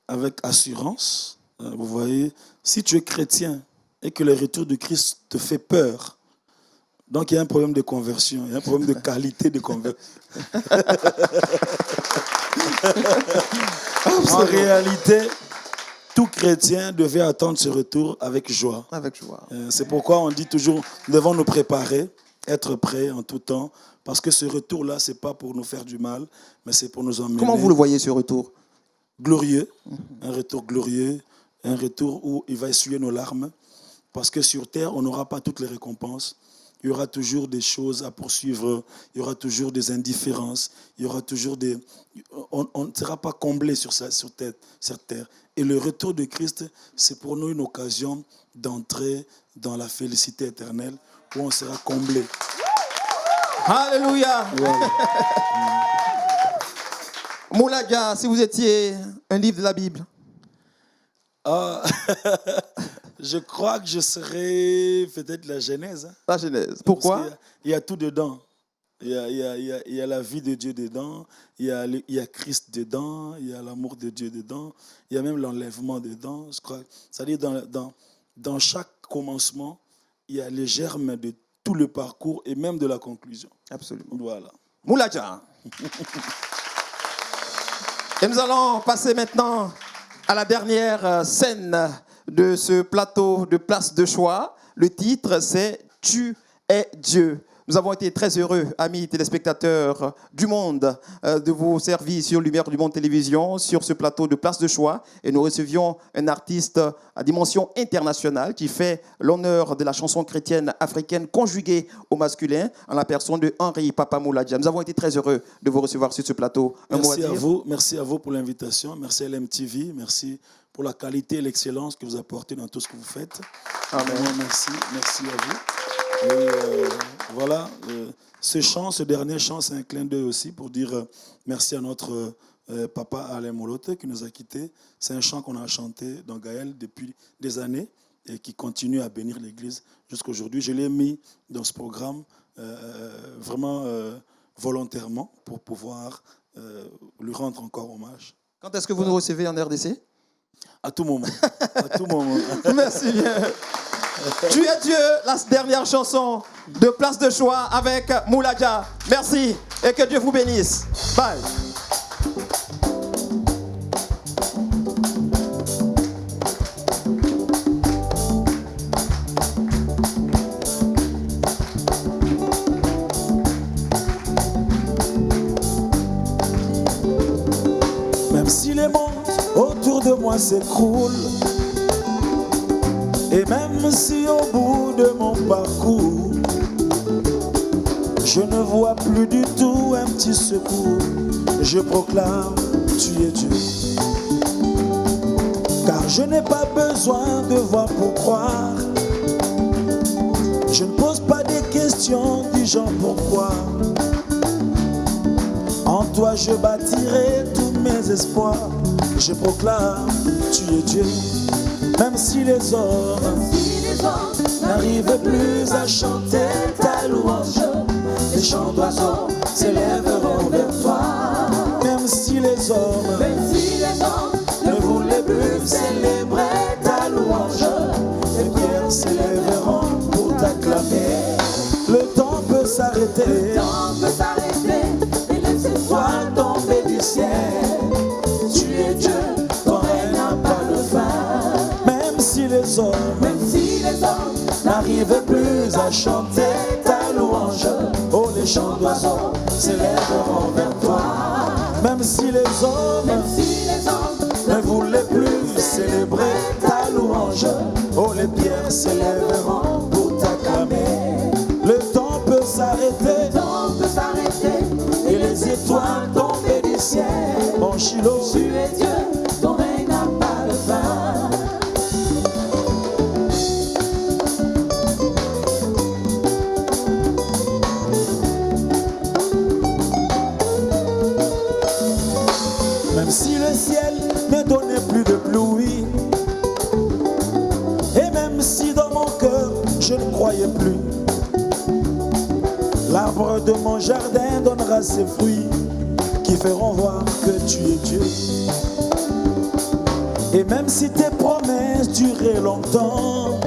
avec assurance. Vous voyez, si tu es chrétien et que le retour de Christ te fait peur, donc il y a un problème de conversion, il y a un problème de qualité de conversion. En réalité, tout chrétien devait attendre ce retour avec joie. Avec joie. C'est pourquoi on dit toujours, nous devons nous préparer, être prêts en tout temps, parce que ce retour-là, ce n'est pas pour nous faire du mal, mais c'est pour nous emmener. Comment vous le voyez ce retour? Glorieux, un retour glorieux, un retour où il va essuyer nos larmes, parce que sur terre, on n'aura pas toutes les récompenses. Il y aura toujours des choses à poursuivre, il y aura toujours des indifférences, il y aura toujours des... On ne sera pas comblé sur terre. Et le retour de Christ, c'est pour nous une occasion d'entrer dans la félicité éternelle, où on sera comblé. Alléluia. Voilà. Moulaga, si vous étiez un livre de la Bible. Ah, je crois que je serais peut-être la Genèse. Hein. La Genèse. Pourquoi? Il y a tout dedans. Il y a la vie de Dieu dedans, il y a Christ dedans, il y a l'amour de Dieu dedans, il y a même l'enlèvement dedans. Je crois. C'est-à-dire dans chaque commencement, il y a les germes de tout le parcours et même de la conclusion. Absolument. Voilà. Moulaja. Et nous allons passer maintenant à la dernière scène de ce plateau de Place de Choix. Le titre, c'est « Tu es Dieu ». Nous avons été très heureux, amis téléspectateurs du monde, de vous servir sur Lumière du Monde Télévision, sur ce plateau de Place de Choix. Et nous recevions un artiste à dimension internationale qui fait l'honneur de la chanson chrétienne africaine conjuguée au masculin, en la personne de Henri Papa Moulaja. Nous avons été très heureux de vous recevoir sur ce plateau. Merci à vous pour l'invitation. Merci à LMTV. Merci pour la qualité et l'excellence que vous apportez dans tout ce que vous faites. Amen. Merci à vous. Et voilà, ce dernier chant, c'est un clin d'œil aussi pour dire merci à notre papa Alain Molote qui nous a quittés. C'est un chant qu'on a chanté dans Gaël depuis des années et qui continue à bénir l'Église jusqu'à aujourd'hui. Je l'ai mis dans ce programme vraiment volontairement pour pouvoir lui rendre encore hommage. Quand est-ce que vous nous recevez en RDC? À tout moment. À tout moment. Merci bien. Tu es Dieu, la dernière chanson de Place de Choix avec Moulaja. Merci et que Dieu vous bénisse. Bye. Même si les mondes autour de moi s'écroulent, et même si au bout de mon parcours, je ne vois plus du tout un petit secours, je proclame, tu es Dieu. Car je n'ai pas besoin de voir pour croire. Je ne pose pas des questions du genre pourquoi. En toi je bâtirai tous mes espoirs. Je proclame, tu es Dieu. Même si les hommes n'arrivent plus à chanter ta louange, les chants d'oiseaux s'élèveront vers toi. Même si les hommes ne voulaient plus célébrer ta louange, les pierres s'élèveront pour t'acclamer. Le temps peut s'arrêter et les étoiles tomber du ciel. Tu es Dieu, ton règne n'a pas de fin. Même si les hommes n'arrivent plus à chanter ta louange, oh les chants d'oiseaux s'élèveront vers toi. Même si les hommes ne voulaient plus célébrer ta louange, oh les pierres s'élèveront pour t'acclamer. Le temps peut s'arrêter et les étoiles tomber du ciel. Mon Shiloh, tu es Dieu, ton règne n'a pas de fin. Même si le ciel ne donnait plus de pluie, et même si dans mon cœur je ne croyais plus, l'arbre de mon jardin donnera ses fruits qui feront voir que tu es Dieu. Et même si tes promesses duraient longtemps,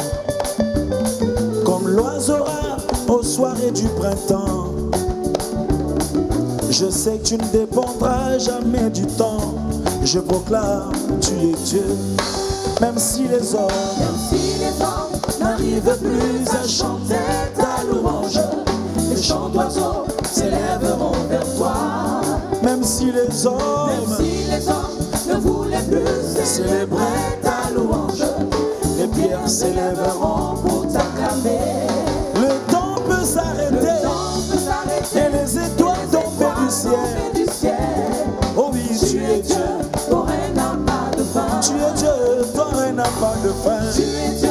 comme l'oiseau rare aux soirées du printemps, je sais que tu ne dépendras jamais du temps. Je proclame, tu es Dieu. Même si les hommes n'arrivent plus à chanter ta louange, les chants d'oiseaux s'élèveront vers toi. Même si les hommes ne voulaient plus célébrer ta louange, les pierres s'élèveront pour t'acclamer. Le temps peut s'arrêter et les étoiles tomber du ciel. Oh oui, tu es Dieu, ton règne n'a pas de fin. Tu es Dieu, ton règne n'a pas de fin. Tu es Dieu,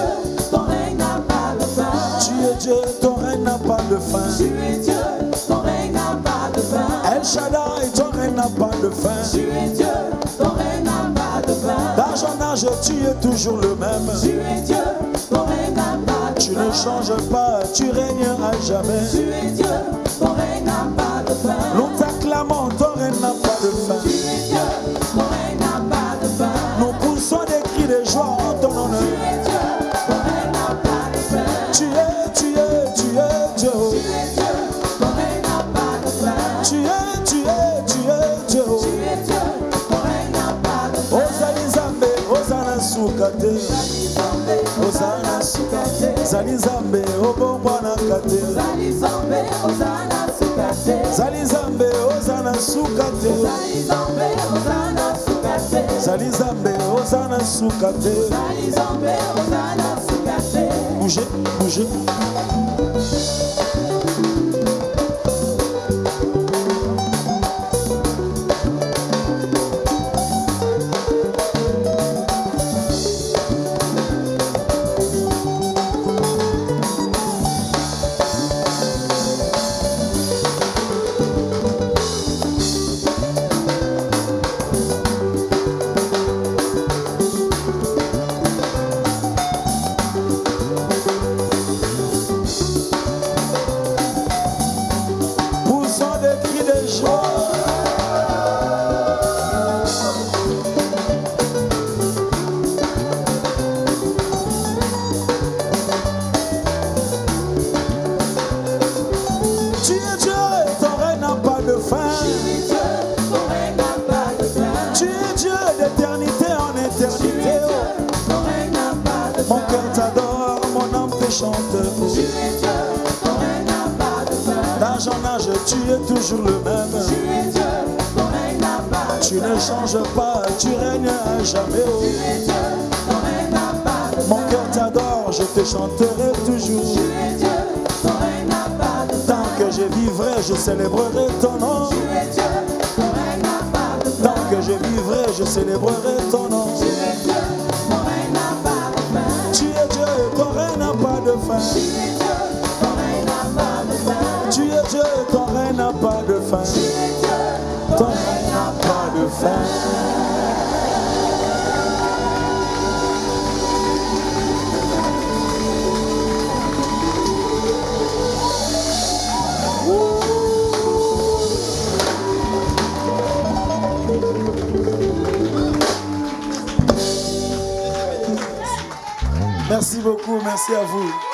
ton règne n'a pas de fin. Tu es Dieu, ton règne n'a pas de fin. Tu es Dieu, ton règne n'a pas de fin. El Shaddai, ton règne n'a pas de fin. Tu es Dieu, ton règne n'a pas de fin. D'âge en âge, tu es toujours le même. Tu es Dieu, ton règne n'a pas de fin. Tu ne changes pas, tu règnes à jamais. Tu es Dieu, ton règne n'a pas de fin. Nous t'acclamons, ton règne n'a pas de fin. Tu es Dieu, ton règne n'a pas de fin. Nous poussons des cris de joie en ton honneur. Tu es Dieu, ton règne n'a pas de fin. Tu es Dieu. ton règne n'a pas de fin. Ozali Nzambe, Ozana Sukate. Ozana Sukate. Zali Nzambe, Obongwana Kate. Zali Nzambe, Ozana Sukate. Zali Nzambe, Ozana Sukate. Zali Nzambe, Ozana Sukate. Zali Nzambe, Ozana Sukate. Zali Nzambe, Ozana Sukate. Bougez, bougez. Poussons des cris de joie. Tu es Dieu et ton règne n'a pas de fin. Dieu, ton règne n'a pas de fin. Tu es Dieu d'éternité en éternité. Ton règne n'a pas de Mon fin. cœur t'adore, mon âme te chante. Tu es Dieu, ton règne n'a pas de fin. D'âge en âge, tu es toujours le même. Tu es Dieu, ton règne n'a pas de Tu ne changes pas, tu règnes à jamais. Tu es Dieu, ton règne n'a pas de fin. Mon cœur t'adore, je te chanterai toujours. Tu es Dieu, ton règne n'a pas de fin. Tant que je vivrai, je célébrerai ton nom. Tu es Dieu, ton règne n'a pas de fin. Tant que je vivrai, je célébrerai ton nom. Tu es Dieu, ton règne n'a pas de fin. Tu es Dieu et ton règne n'a pas de fin. Tu es Dieu, ton règne n'a pas de fin. Tu es Dieu et ton règne n'a pas de fin. Tu es Dieu, Ton règne n'a pas de fin. Merci beaucoup, merci à vous.